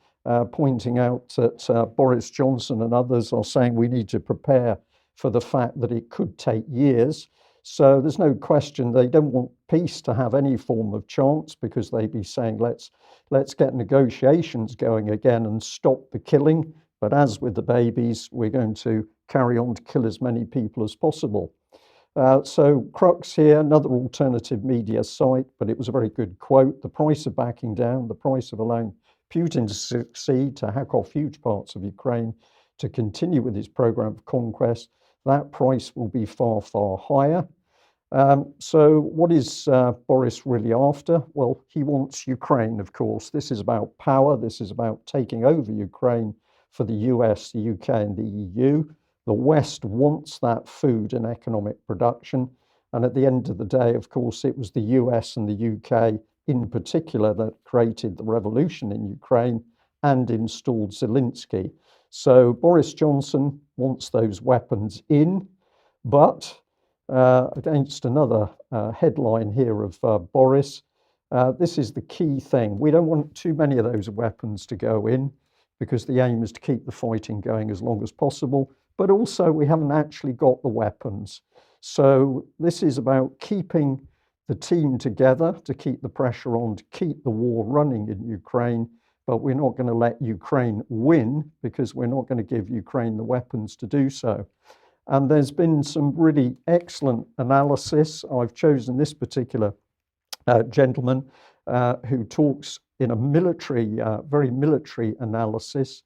pointing out that Boris Johnson and others are saying we need to prepare for the fact that it could take years. So there's no question they don't want peace to have any form of chance, because they'd be saying, let's get negotiations going again and stop the killing. But as with the babies, we're going to carry on to kill as many people as possible. So Crux here, another alternative media site, but it was a very good quote. The price of backing down, the price of allowing Putin to succeed, to hack off huge parts of Ukraine, to continue with his program of conquest, that price will be far, far higher. So what is Boris really after? Well, he wants Ukraine, of course. This is about power. This is about taking over Ukraine for the US, the UK and the EU. The West wants that food and economic production. And at the end of the day, of course, it was the US and the UK in particular that created the revolution in Ukraine and installed Zelensky. So Boris Johnson wants those weapons in, but against another headline here of Boris, this is the key thing. We don't want too many of those weapons to go in, because the aim is to keep the fighting going as long as possible, but also we haven't actually got the weapons. So this is about keeping the team together, to keep the pressure on, to keep the war running in Ukraine, but we're not going to let Ukraine win, because we're not going to give Ukraine the weapons to do so. And there's been some really excellent analysis. I've chosen this particular gentleman who talks in a military, very military analysis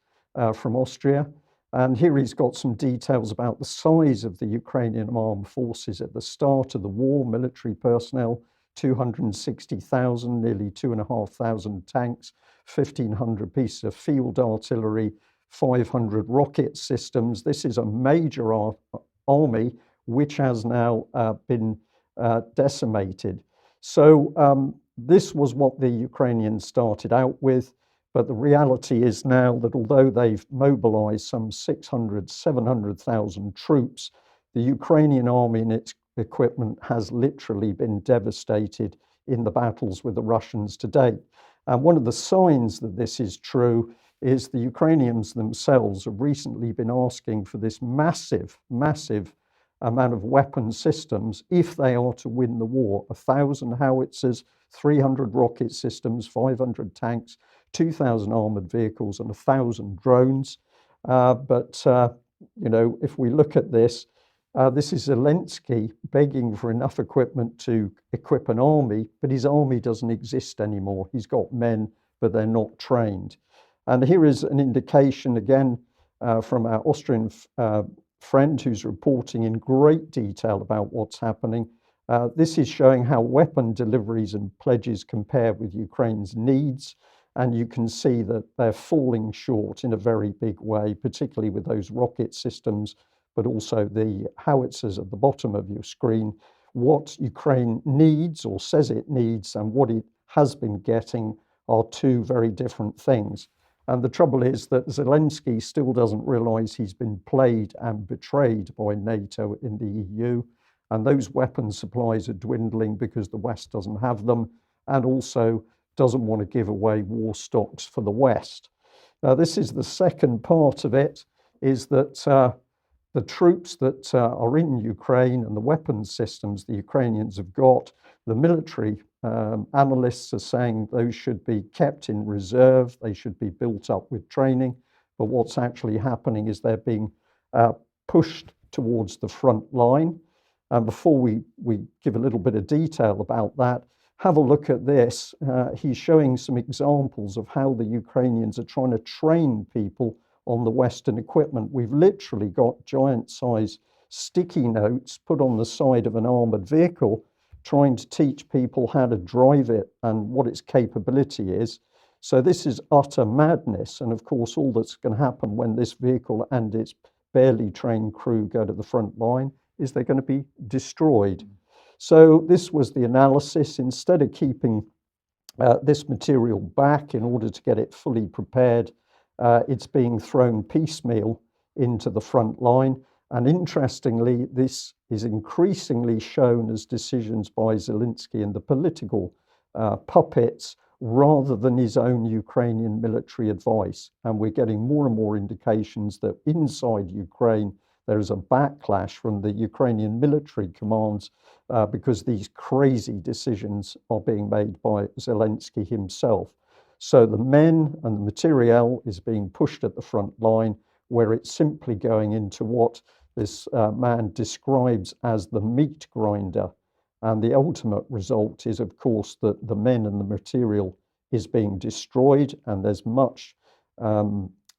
from Austria. And here he's got some details about the size of the Ukrainian armed forces at the start of the war. Military personnel, 260,000, nearly 2,500 tanks, 1,500 pieces of field artillery, 500 rocket systems. This is a major army which has now been decimated. So this was what the Ukrainians started out with, but the reality is now that although they've mobilized some 600, 700,000 troops, the Ukrainian army and its equipment has literally been devastated in the battles with the Russians to date. And one of the signs that this is true is the Ukrainians themselves have recently been asking for this massive, massive amount of weapon systems if they are to win the war. 1,000 howitzers, 300 rocket systems, 500 tanks, 2,000 armored vehicles and 1,000 drones. You know, if we look at this, this is Zelensky begging for enough equipment to equip an army, but his army doesn't exist anymore. He's got men, but they're not trained. And here is an indication again from our Austrian friend who's reporting in great detail about what's happening. This is showing how weapon deliveries and pledges compare with Ukraine's needs. And you can see that they're falling short in a very big way, particularly with those rocket systems, but also the howitzers at the bottom of your screen. What Ukraine needs or says it needs and what it has been getting are two very different things. And the trouble is that Zelensky still doesn't realize he's been played and betrayed by NATO in the EU. And those weapon supplies are dwindling because the West doesn't have them, and also doesn't want to give away war stocks for the West. Now, this is the second part of it, is that the troops that are in Ukraine and the weapons systems the Ukrainians have got, the military analysts are saying those should be kept in reserve, they should be built up with training, but what's actually happening is they're being pushed towards the front line. And before we give a little bit of detail about that, have a look at this. He's showing some examples of how the Ukrainians are trying to train people on the Western equipment. We've literally got giant size sticky notes put on the side of an armored vehicle, trying to teach people how to drive it and what its capability is. So this is utter madness. And of course, all that's going to happen when this vehicle and its barely trained crew go to the front line is they're going to be destroyed. So this was the analysis. Instead of keeping this material back in order to get it fully prepared, it's being thrown piecemeal into the front line. And interestingly, this is increasingly shown as decisions by Zelensky and the political puppets rather than his own Ukrainian military advice. And we're getting more and more indications that inside Ukraine, there is a backlash from the Ukrainian military commands because these crazy decisions are being made by Zelensky himself. So the men and the materiel is being pushed at the front line, where it's simply going into what this man describes as the meat grinder. And the ultimate result is, of course, that the men and the material is being destroyed, and there's much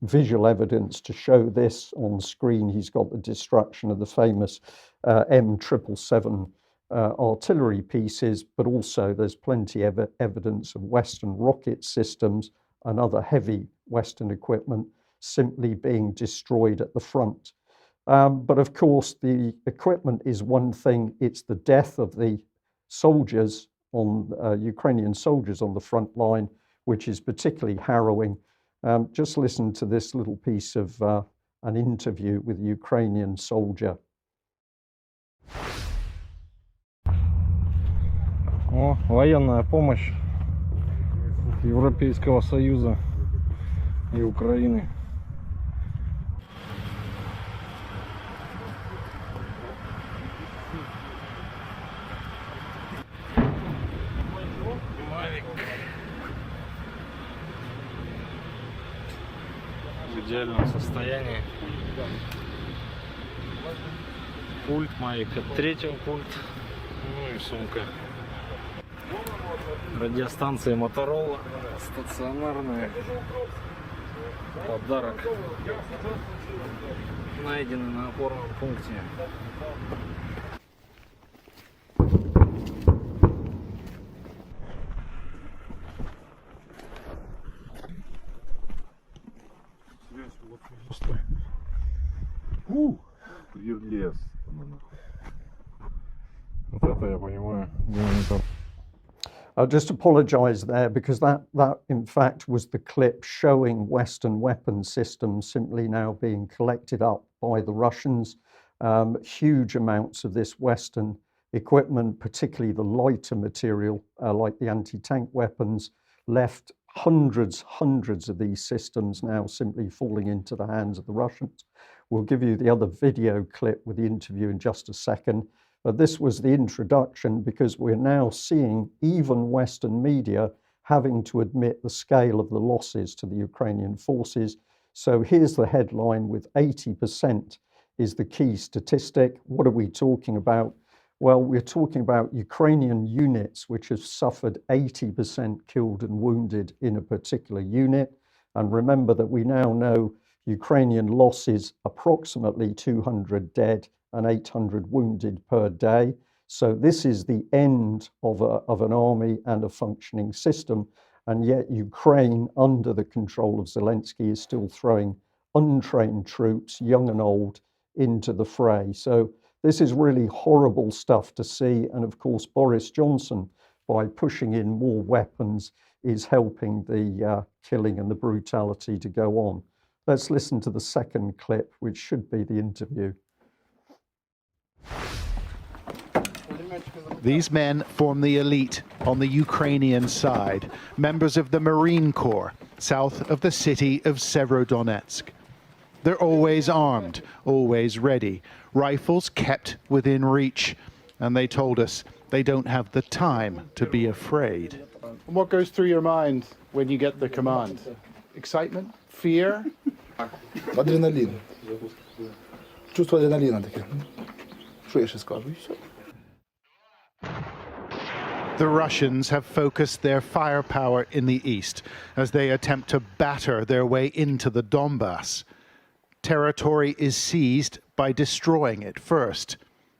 visual evidence to show this on screen. He's got the destruction of the famous M777 artillery pieces, but also there's plenty of evidence of Western rocket systems and other heavy Western equipment simply being destroyed at the front. But of course, the equipment is one thing. It's the death of the soldiers Ukrainian soldiers on the front line, which is particularly harrowing. Just listen to this little piece of an interview with a Ukrainian soldier. Военная помощь Европейского Союза и Украины. В идеальном состоянии. Пульт Mavic от третьего пульт. Ну и сумка. Радиостанция Motorola. Стационарная. Подарок. Найдены на опорном пункте. Лес. Вот это я понимаю. Монитор. I'll just apologise there because that in fact was the clip showing Western weapons systems simply now being collected up by the Russians. Huge amounts of this Western equipment, particularly the lighter material like the anti-tank weapons, left hundreds of these systems now simply falling into the hands of the Russians. We'll give you the other video clip with the interview in just a second. But this was the introduction because we're now seeing even Western media having to admit the scale of the losses to the Ukrainian forces. So here's the headline with 80% is the key statistic. What are we talking about? Well, we're talking about Ukrainian units which have suffered 80% killed and wounded in a particular unit. And remember that we now know Ukrainian losses approximately 200 dead and 800 wounded per day. So this is the end of an army and a functioning system. And yet Ukraine, under the control of Zelensky, is still throwing untrained troops, young and old, into the fray. So this is really horrible stuff to see. And of course, Boris Johnson, by pushing in more weapons, is helping the killing and the brutality to go on. Let's listen to the second clip, which should be the interview. These men form the elite on the Ukrainian side, members of the Marine Corps, south of the city of Severodonetsk. They're always armed, always ready, rifles kept within reach, and they told us they don't have the time to be afraid. What goes through your mind when you get the command? Excitement? Fear? Адреналін. Чувство адреналіна таке. Що я ще скажу? І все. The Russians have focused their firepower in the east as they attempt to batter their way into the Donbass. Territory is seized by destroying it first.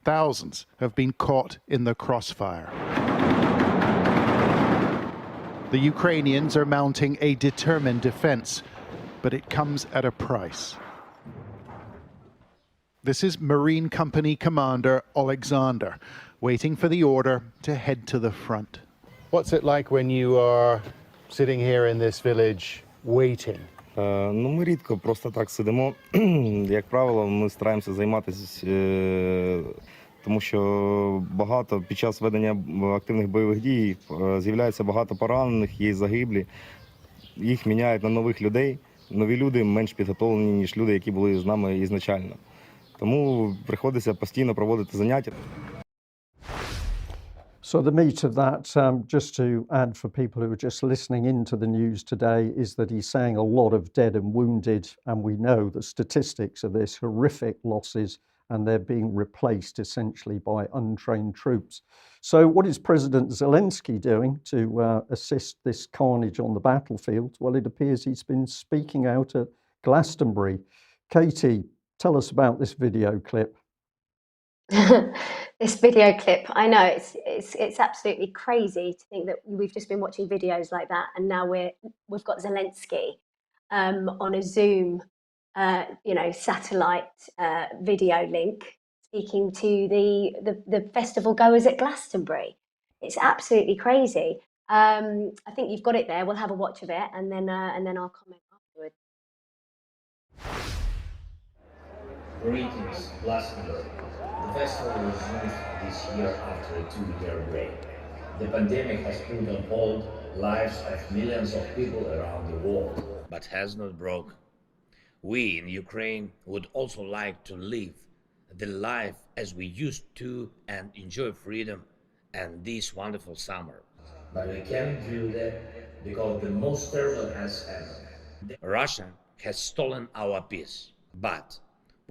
Thousands have been caught in the crossfire. The Ukrainians are mounting a determined defense, but it comes at a price. This is Marine Company Commander Alexander, waiting for the order to head to the front. What's it like when you are sitting here in this village waiting? Ну, ми рідко просто так сидимо. Як правило, ми стараємося займатися, тому що багато під час ведення активних бойових дій з'являється багато поранених, є загиблі. Їх міняють на нових людей. Нові люди менш підготовлені, ніж люди, які були з нами ізначально. Тому приходиться постійно проводити заняття. So the meat of that, just to add for people who are just listening into the news today, is that he's saying a lot of dead and wounded, and we know the statistics of this, horrific losses, and they're being replaced essentially by untrained troops. So what is President Zelensky doing to assist this carnage on the battlefield? Well, it appears he's been speaking out at Glastonbury. Katie, tell us about this video clip. This video clip, I know it's absolutely crazy to think that we've just been watching videos like that, and now we've got Zelensky on a Zoom, satellite video link, speaking to the festival goers at Glastonbury. It's absolutely crazy. I think you've got it there. We'll have a watch of it, and then I'll comment afterwards. Greetings, Glastonbury. The festival resumed this year after a 2-year break. The pandemic has put on hold lives of millions of people around the world, but has not broken. We in Ukraine would also like to live the life as we used to and enjoy freedom and this wonderful summer. But we can't do that because the most terrible has happened. Russia has stolen our peace, but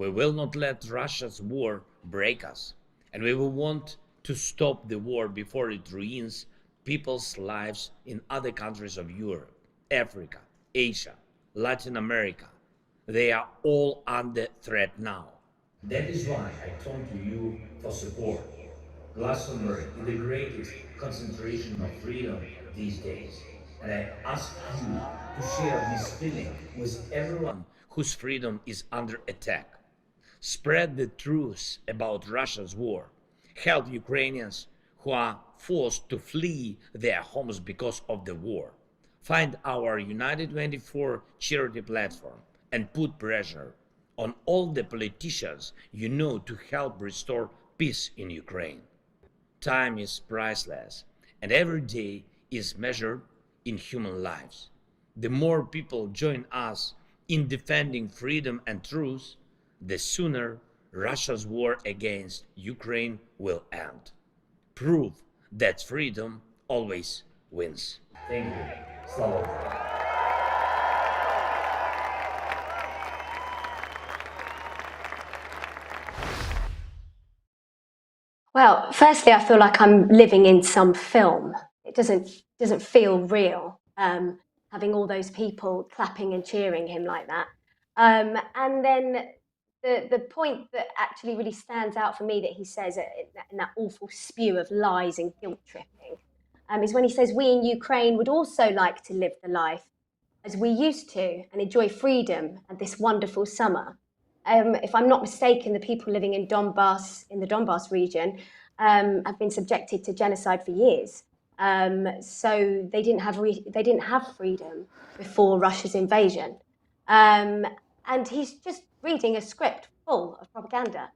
we will not let Russia's war break us, and we will want to stop the war before it ruins people's lives in other countries of Europe, Africa, Asia, Latin America. They are all under threat now. That is why I turn to you for support. Glastonbury is the greatest concentration of freedom these days, and I ask you to share this feeling with everyone whose freedom is under attack. Spread the truth about Russia's war. Help Ukrainians who are forced to flee their homes because of the war. Find our United 24 charity platform and put pressure on all the politicians you know to help restore peace in Ukraine. Time is priceless, and every day is measured in human lives. The more people join us in defending freedom and truth, the sooner Russia's war against Ukraine will end. Prove that freedom always wins. Thank you. Slava Ukraini. Well, firstly, I feel like I'm living in some film. It doesn't feel real, having all those people clapping and cheering him like that. And then the point that actually really stands out for me that he says in that awful spew of lies and guilt tripping is when he says we in Ukraine would also like to live the life as we used to and enjoy freedom and this wonderful summer. If I'm not mistaken, the people living in the Donbass region, have been subjected to genocide for years. So they didn't have freedom before Russia's invasion. And he's just reading a script full of propaganda.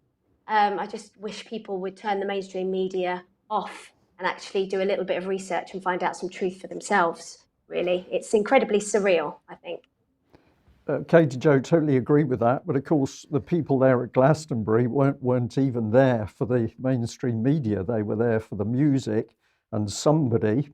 I just wish people would turn the mainstream media off and actually do a little bit of research and find out some truth for themselves, really. It's incredibly surreal, I think. Katie Jo, totally agree with that. But of course, the people there at Glastonbury weren't even there for the mainstream media. They were there for the music, and somebody,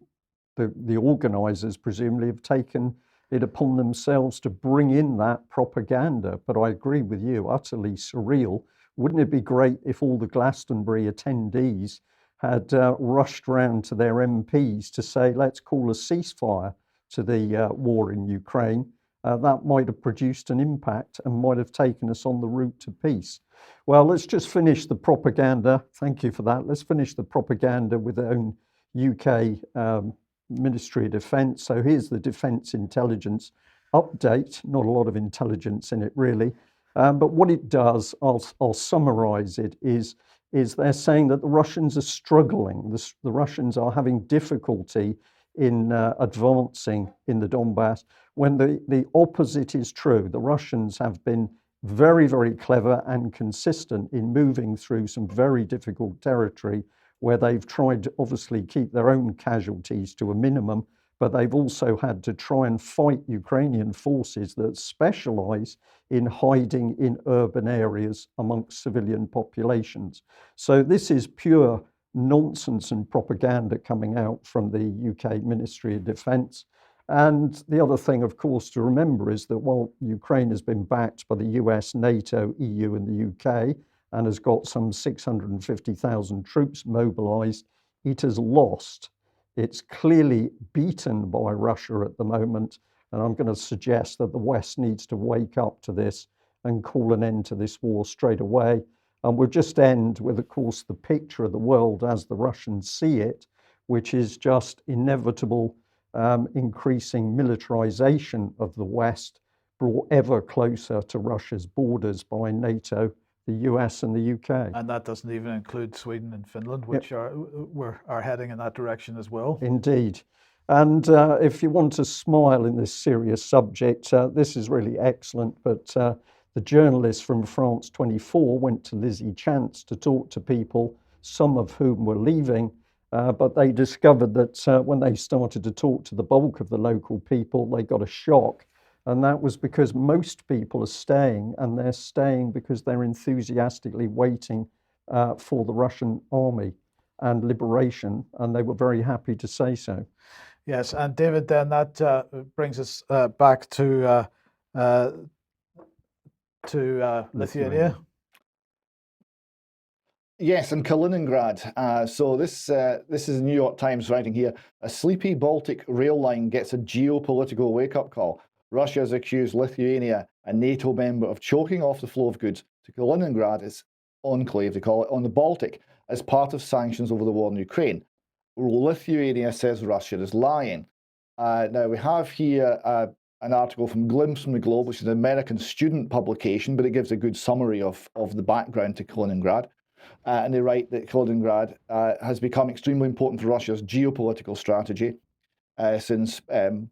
the organisers presumably, have taken it upon themselves to bring in that propaganda. But I agree with you, utterly surreal. Wouldn't it be great if all the Glastonbury attendees had rushed round to their MPs to say, let's call a ceasefire to the war in Ukraine? That might have produced an impact and might have taken us on the route to peace. Well, let's just finish the propaganda. Thank you for that. Let's finish the propaganda with our own UK Ministry of Defence. So here's the Defence Intelligence update. Not a lot of intelligence in it, really. But what it does, I'll summarise it, is they're saying that the Russians are struggling. The Russians are having difficulty in advancing in the Donbass, when the opposite is true. The Russians have been very, very clever and consistent in moving through some very difficult territory where they've tried to obviously keep their own casualties to a minimum, but they've also had to try and fight Ukrainian forces that specialize in hiding in urban areas amongst civilian populations. So this is pure nonsense and propaganda coming out from the UK Ministry of Defence. And the other thing, of course, to remember is that while Ukraine has been backed by the US, NATO, EU and the UK, and has got some 650,000 troops mobilised, it has lost. It's clearly beaten by Russia at the moment, and I'm going to suggest that the West needs to wake up to this and call an end to this war straight away. And we'll just end with, of course, the picture of the world as the Russians see it, which is just inevitable increasing militarization of the West, brought ever closer to Russia's borders by NATO, the US and the UK. And that doesn't even include Sweden and Finland, which are heading in that direction as well. Indeed. And if you want to smile in this serious subject, this is really excellent, but the journalist from France 24 went to Lizzie Chance to talk to people, some of whom were leaving, but they discovered that when they started to talk to the bulk of the local people, they got a shock. And that was because most people are staying, and they're staying because they're enthusiastically waiting for the Russian army and liberation, and they were very happy to say so. Yes, and David, then that brings us back to Lithuania. Yes, and Kaliningrad. So this is the New York Times writing here. A sleepy Baltic rail line gets a geopolitical wake-up call. Russia has accused Lithuania, a NATO member, of choking off the flow of goods to Kaliningrad, its enclave, they call it, on the Baltic, as part of sanctions over the war in Ukraine. Lithuania says Russia is lying. Now, we have here an article from Glimpse from the Globe, which is an American student publication, but it gives a good summary of the background to Kaliningrad. And they write that Kaliningrad has become extremely important for Russia's geopolitical strategy since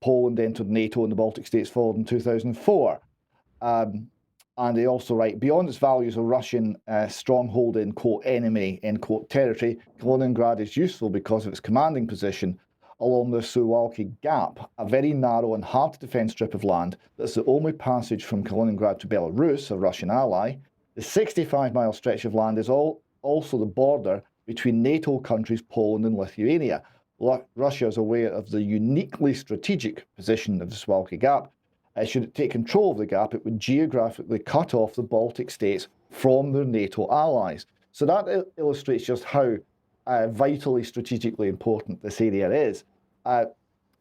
Poland entered NATO and the Baltic states followed in 2004. And they also write, beyond its value as a Russian stronghold in, quote, enemy, end quote, territory, Kaliningrad is useful because of its commanding position along the Suwalki Gap, a very narrow and hard-to-defend strip of land that's the only passage from Kaliningrad to Belarus, a Russian ally. The 65-mile stretch of land is also the border between NATO countries Poland and Lithuania. Russia is aware of the uniquely strategic position of the Suwalki Gap. Should it take control of the gap, it would geographically cut off the Baltic states from their NATO allies. So that illustrates just how vitally strategically important this area is.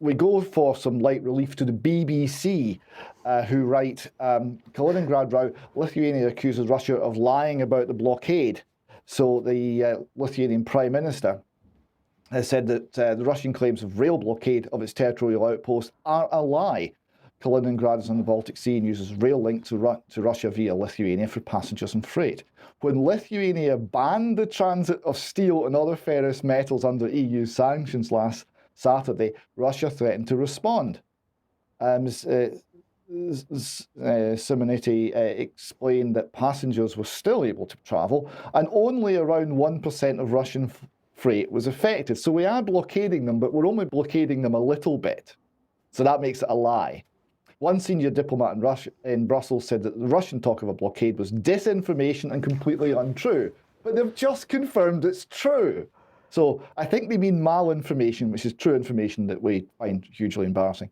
we go for some light relief to the BBC, who write, Kaliningrad row, Lithuania accuses Russia of lying about the blockade. So the Lithuanian Prime Minister has said that the Russian claims of rail blockade of its territorial outposts are a lie. Kaliningrad is on the Baltic Sea and uses rail link to Russia via Lithuania for passengers and freight. When Lithuania banned the transit of steel and other ferrous metals under EU sanctions last Saturday, Russia threatened to respond. Simonetti explained that passengers were still able to travel and only around 1% of Russian freight was affected. So we are blockading them, but we're only blockading them a little bit. So that makes it a lie. One senior diplomat in Brussels said that the Russian talk of a blockade was disinformation and completely untrue. But they've just confirmed it's true. So I think they mean malinformation, which is true information that we find hugely embarrassing.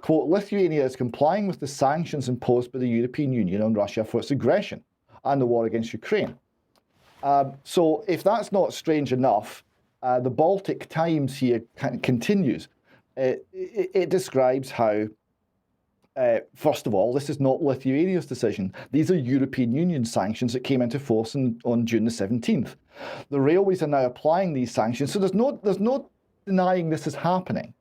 Quote, Lithuania is complying with the sanctions imposed by the European Union on Russia for its aggression and the war against Ukraine. So if that's not strange enough, the Baltic Times here continues. It describes how first of all, this is not Lithuania's decision. These are European Union sanctions that came into force on June the 17th. The railways are now applying these sanctions, so there's no denying this is happening.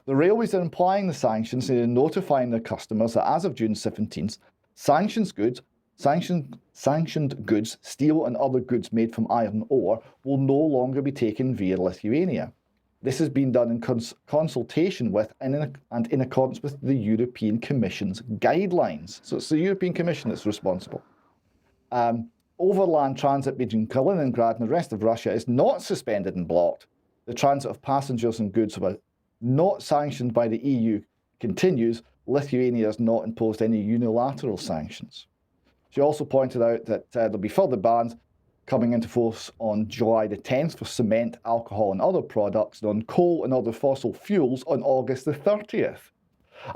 The railways are applying the sanctions and notifying their customers that as of June 17th, sanctioned goods, steel and other goods made from iron ore will no longer be taken via Lithuania. This has been done in consultation with and in accordance with the European Commission's guidelines. So it's the European Commission that's responsible. Overland transit between Kaliningrad and the rest of Russia is not suspended and blocked. The transit of passengers and goods not sanctioned by the EU continues. Lithuania has not imposed any unilateral sanctions. She also pointed out that there'll be further bans coming into force on July the 10th for cement, alcohol and other products, and on coal and other fossil fuels on August the 30th,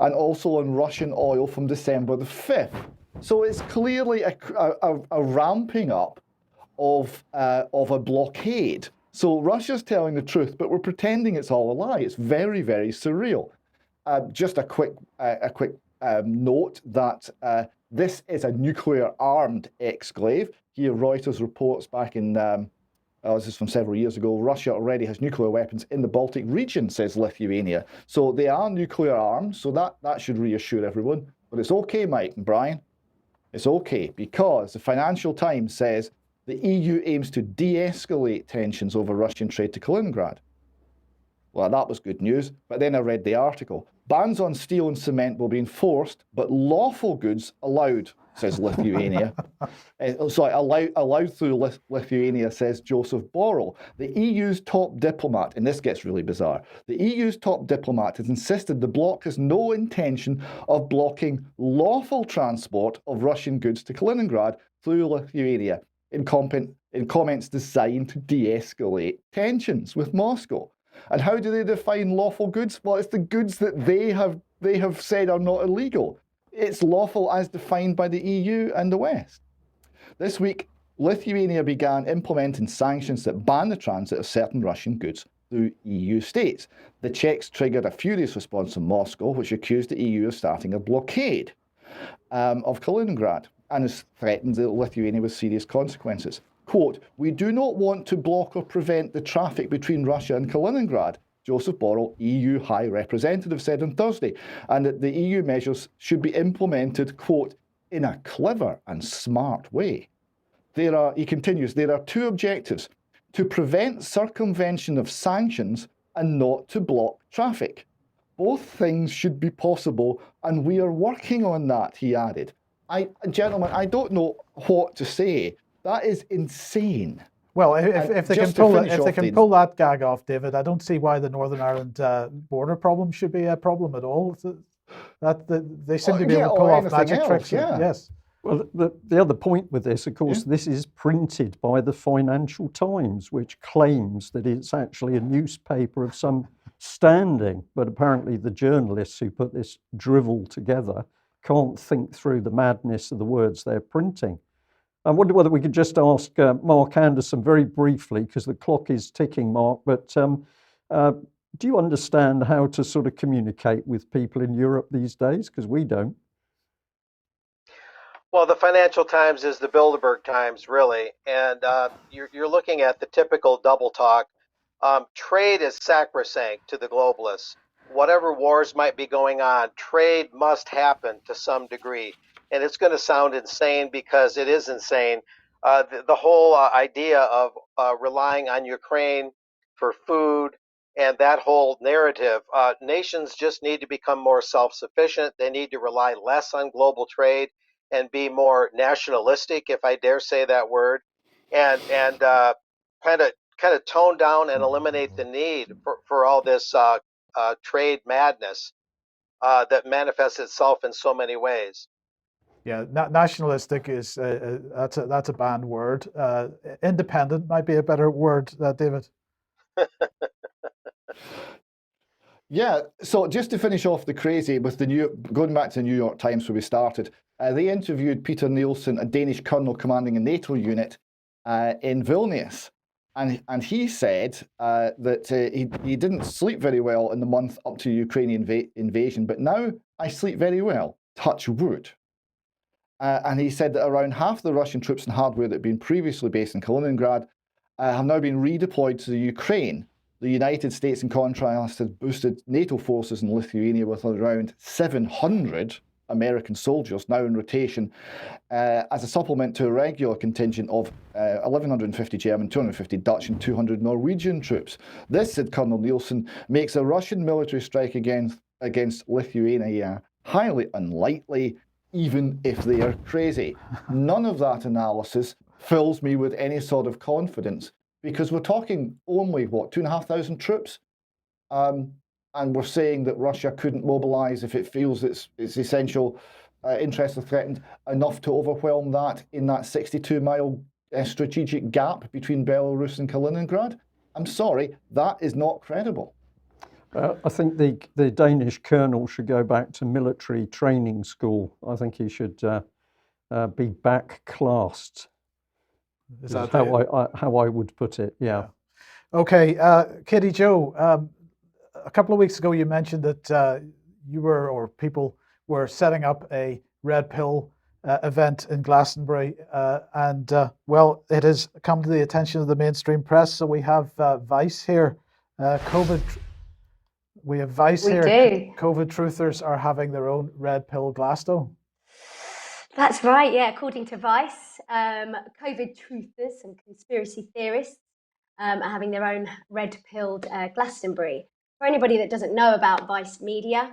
and also on Russian oil from December the 5th. So it's clearly a ramping up of a blockade. So Russia's telling the truth, but we're pretending it's all a lie. It's very, very surreal. Just a quick note that this is a nuclear-armed exclave. Here, Reuters reports back in, this is from several years ago, Russia already has nuclear weapons in the Baltic region, says Lithuania. So they are nuclear armed, so that should reassure everyone. But it's okay, Mike and Brian. It's okay, because the Financial Times says the EU aims to de-escalate tensions over Russian trade to Kaliningrad. Well, that was good news, but then I read the article. Bans on steel and cement will be enforced, but lawful goods allowed, says Lithuania. Allowed through Lithuania, says Joseph Borrell. The EU's top diplomat, and this gets really bizarre, the EU's top diplomat has insisted the bloc has no intention of blocking lawful transport of Russian goods to Kaliningrad through Lithuania in comments designed to de-escalate tensions with Moscow. And how do they define lawful goods? Well, it's the goods that they have said are not illegal. It's lawful as defined by the EU and the West. This week, Lithuania began implementing sanctions that ban the transit of certain Russian goods through EU states. The checks triggered a furious response from Moscow, which accused the EU of starting a blockade of Kaliningrad and has threatened Lithuania with serious consequences. Quote, we do not want to block or prevent the traffic between Russia and Kaliningrad, Joseph Borrell, EU High Representative, said on Thursday, and that the EU measures should be implemented, quote, in a clever and smart way. He continues, there are two objectives, to prevent circumvention of sanctions and not to block traffic. Both things should be possible, and we are working on that, he added. Gentlemen, I don't know what to say. That is insane. Well, if they can pull that gag off, David, I don't see why the Northern Ireland border problem should be a problem at all. They seem to be able to pull off magic tricks. Yeah. Yes. Well, the other point with this, of course, this is printed by the Financial Times, which claims that it's actually a newspaper of some standing. But apparently the journalists who put this drivel together can't think through the madness of the words they're printing. I wonder whether we could just ask Mark Anderson very briefly, because the clock is ticking, Mark, but do you understand how to sort of communicate with people in Europe these days? Because we don't. Well, the Financial Times is the Bilderberg Times, really, and you're looking at the typical double talk. Trade is sacrosanct to the globalists. Whatever wars might be going on, trade must happen to some degree. And it's going to sound insane because it is insane. The whole idea of relying on Ukraine for food and that whole narrative, nations just need to become more self-sufficient. They need to rely less on global trade and be more nationalistic, if I dare say that word, and kind of tone down and eliminate the need for all this trade madness that manifests itself in so many ways. Yeah, nationalistic is that's a banned word. Independent might be a better word, David. Yeah, so just to finish off the crazy with going back to the New York Times where we started, they interviewed Peter Nielsen, a Danish colonel commanding a NATO unit in Vilnius. And he said that he didn't sleep very well in the month up to Ukrainian invasion, but now I sleep very well, touch wood. And he said that around half the Russian troops and hardware that had been previously based in Kaliningrad have now been redeployed to the Ukraine. The United States, in contrast, had boosted NATO forces in Lithuania with around 700 American soldiers now in rotation as a supplement to a regular contingent of 1,150 German, 250 Dutch and 200 Norwegian troops. This, said Colonel Nielsen, makes a Russian military strike against Lithuania highly unlikely, even if they are crazy. None of that analysis fills me with any sort of confidence, because we're talking only, 2,500 troops? And we're saying that Russia couldn't mobilize if it feels its essential interests are threatened enough to overwhelm that in that 62-mile strategic gap between Belarus and Kaliningrad. I'm sorry, that is not credible. I think the Danish colonel should go back to military training school. I think he should be back classed. Is that how I would put it? Yeah. Okay, Katie Jo, a couple of weeks ago you mentioned that you were, or people were, setting up a Red Pill event in Glastonbury, and well, it has come to the attention of the mainstream press. So we have Vice here. We have Vice here. Do. COVID truthers are having their own Red Pill Glasgow. That's right, yeah. According to Vice, COVID truthers and conspiracy theorists are having their own red-pilled Glastonbury. For anybody that doesn't know about Vice Media,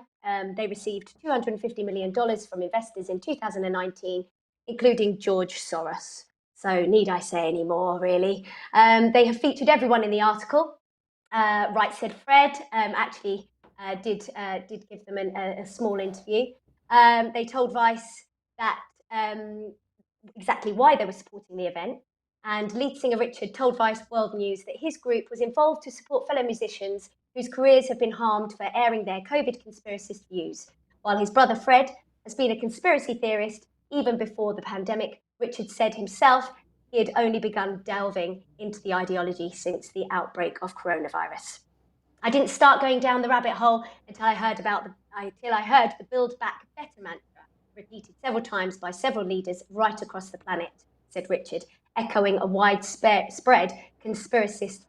they received $250 million from investors in 2019, including George Soros. So need I say any more, really? They have featured everyone in the article. Right Said Fred actually did give them a small interview. They told Vice that exactly why they were supporting the event. And lead singer Richard told Vice World News that his group was involved to support fellow musicians whose careers have been harmed for airing their COVID conspiracist views. While his brother Fred has been a conspiracy theorist even before the pandemic, Richard said himself he had only begun delving into the ideology since the outbreak of coronavirus. I didn't start going down the rabbit hole until I heard the Build Back Better mantra repeated several times by several leaders right across the planet, said Richard, echoing a widespread conspiracist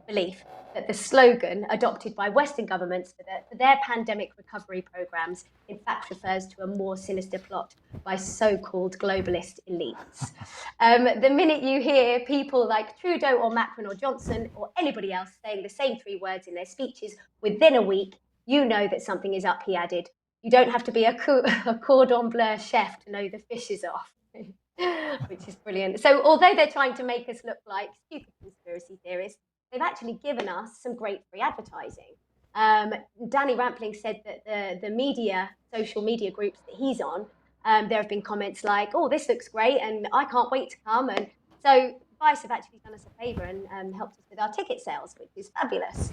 belief that the slogan adopted by Western governments for their pandemic recovery programs in fact refers to a more sinister plot by so-called globalist elites. The minute you hear people like Trudeau or Macron or Johnson or anybody else saying the same three words in their speeches within a week, you know that something is up, he added. You don't have to be a cordon bleu chef to know the fish is off. Which is brilliant. So although they're trying to make us look like stupid conspiracy theorists, they've actually given us some great free advertising. Danny Rampling said that the media, social media groups that he's on, there have been comments like, oh, this looks great and I can't wait to come. And so Vice have actually done us a favour and helped us with our ticket sales, which is fabulous.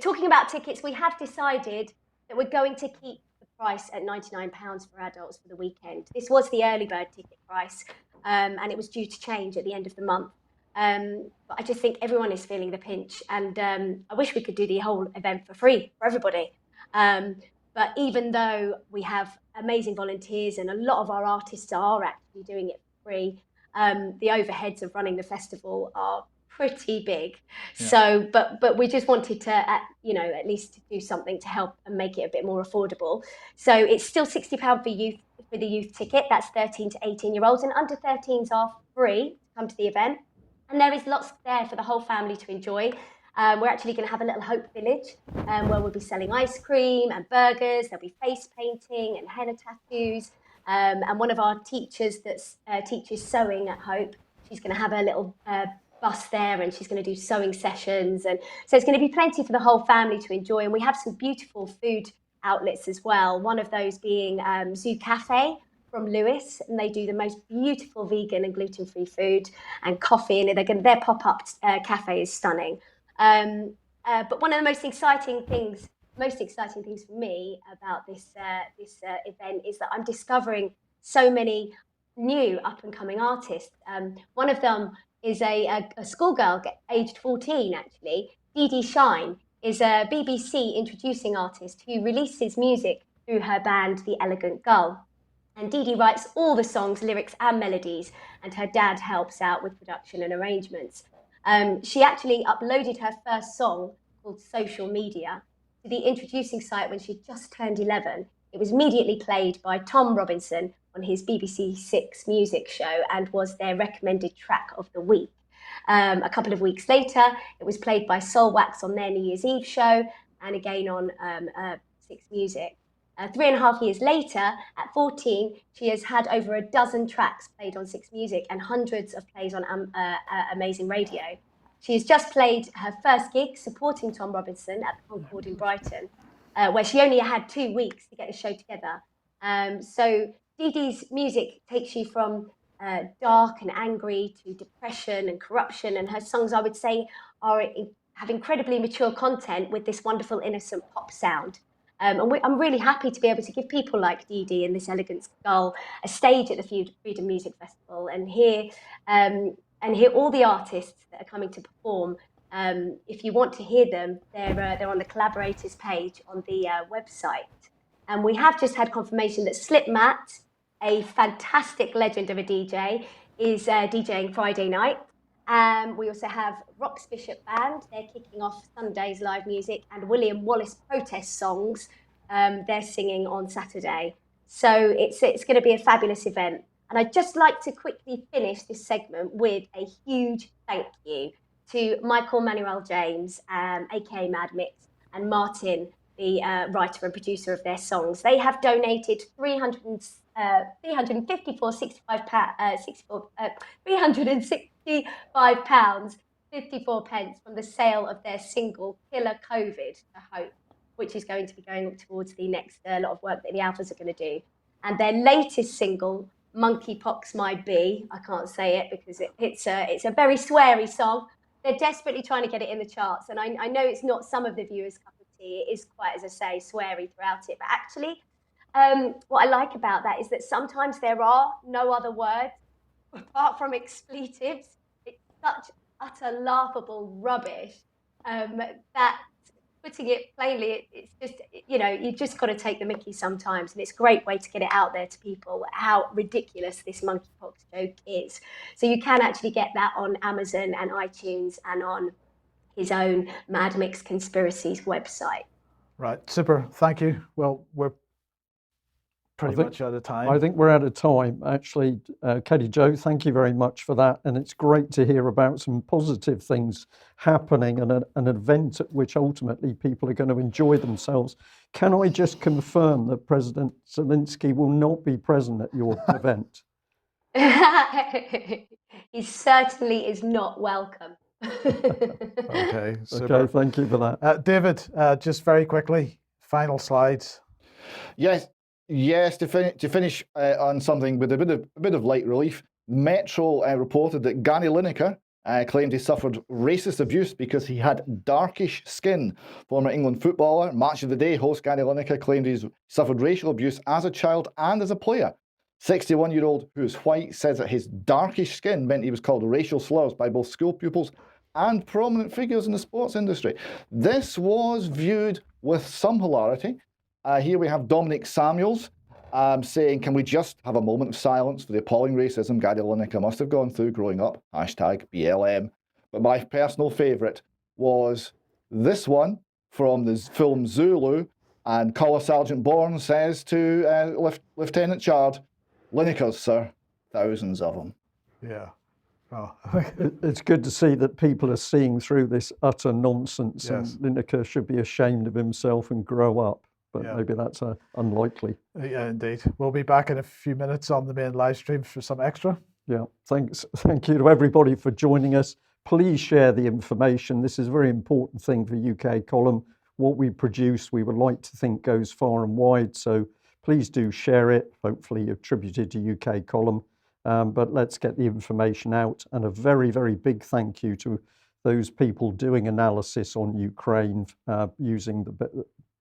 Talking about tickets, we have decided that we're going to keep the price at £99 for adults for the weekend. This was the early bird ticket price, and it was due to change at the end of the month. But I just think everyone is feeling the pinch, and I wish we could do the whole event for free for everybody. But even though we have amazing volunteers and a lot of our artists are actually doing it for free, the overheads of running the festival are pretty big. Yeah. So, but we just wanted to, at least do something to help and make it a bit more affordable. So it's still £60 for the youth ticket. That's 13 to 18-year-olds, and under 13s are free to come to the event. And there is lots there for the whole family to enjoy. We're actually going to have a little Hope Village where we'll be selling ice cream and burgers. There'll be face painting and henna tattoos. And one of our teachers that teaches sewing at Hope, she's going to have a little bus there, and she's going to do sewing sessions. And so it's going to be plenty for the whole family to enjoy. And we have some beautiful food outlets as well. One of those being Zoo Cafe from Lewis, and they do the most beautiful vegan and gluten-free food and coffee. And their pop-up cafe is stunning. But one of the most exciting things for me about this event is that I'm discovering so many new up-and-coming artists. One of them is a schoolgirl, aged 14 actually. Dee Dee Shine is a BBC introducing artist who releases music through her band, The Elegant Gull. And Dee Dee writes all the songs, lyrics and melodies, and her dad helps out with production and arrangements. She actually uploaded her first song called Social Media to the introducing site when she just turned 11. It was immediately played by Tom Robinson on his BBC Six music show and was their recommended track of the week. A couple of weeks later, it was played by Soulwax on their New Year's Eve show and again on Six Music. 3.5 years later, at 14, she has had over a dozen tracks played on Six Music and hundreds of plays on Amazing Radio. She has just played her first gig supporting Tom Robinson at the Concord in Brighton, where she only had 2 weeks to get the show together. So Dee Dee's music takes you from dark and angry to depression and corruption, and her songs, I would say, have incredibly mature content with this wonderful innocent pop sound. I'm really happy to be able to give people like Dee Dee and this Elegant Gull a stage at the Freedom Music Festival and hear all the artists that are coming to perform. If you want to hear them, they're on the collaborators page on the website. And we have just had confirmation that Slipmatt, a fantastic legend of a DJ, is DJing Friday night. We also have Rox Bishop Band. They're kicking off Sunday's live music, and William Wallace Protest Songs. They're singing on Saturday. So it's going to be a fabulous event. And I'd just like to quickly finish this segment with a huge thank you to Michael Manuel James, aka Mad Mix, and Martin, the writer and producer of their songs. They have donated £365.54 from the sale of their single Killer COVID to Hope, which is going to be going towards the next lot of work that the Alphas are going to do. And their latest single, Monkeypox My Bee, I can't say it because it's a very sweary song. They're desperately trying to get it in the charts, and I know it's not some of the viewers' cup of tea. It is quite, as I say, sweary throughout it. But actually, what I like about that is that sometimes there are no other words apart from expletives. It's such utter laughable rubbish that, putting it plainly, it's just, you just got to take the mickey sometimes. And it's a great way to get it out there to people how ridiculous this monkeypox joke is. So you can actually get that on Amazon and iTunes and on his own Mad Mix Conspiracies website. Right, super, thank you. Well, we're pretty much out of time. I think we're out of time, actually. Katie Jo, thank you very much for that. And it's great to hear about some positive things happening and an event at which ultimately people are going to enjoy themselves. Can I just confirm that President Zelensky will not be present at your event? He certainly is not welcome. Okay, super. Okay, thank you for that. David, just very quickly, final slides. Yes, to finish on something with a bit of light relief, Metro reported that Gary Lineker claimed he suffered racist abuse because he had darkish skin. Former England footballer, Match of the Day host Gary Lineker claimed he suffered racial abuse as a child and as a player. 61-year-old who's white says that his darkish skin meant he was called racial slurs by both school pupils and prominent figures in the sports industry. This was viewed with some hilarity. Here we have Dominic Samuels saying, can we just have a moment of silence for the appalling racism Gary Lineker must have gone through growing up, #BLM. But my personal favourite was this one from the film Zulu, and Collar Sergeant Bourne says to Lieutenant Chard, Linekers, sir, thousands of them. Yeah. Oh. It's good to see that people are seeing through this utter nonsense, Yes. and Lineker should be ashamed of himself and grow up. But Yeah. maybe that's unlikely. Yeah, indeed. We'll be back in a few minutes on the main live stream for some extra. Yeah, thanks. Thank you to everybody for joining us. Please share the information. This is a very important thing for UK Column. What we produce, we would like to think goes far and wide. So please do share it, hopefully attributed to UK Column. But let's get the information out. And a very, very big thank you to those people doing analysis on Ukraine using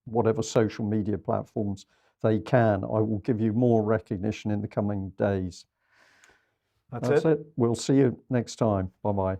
whatever social media platforms they can. I will give you more recognition in the coming days. That's it. We'll see you next time. Bye-bye.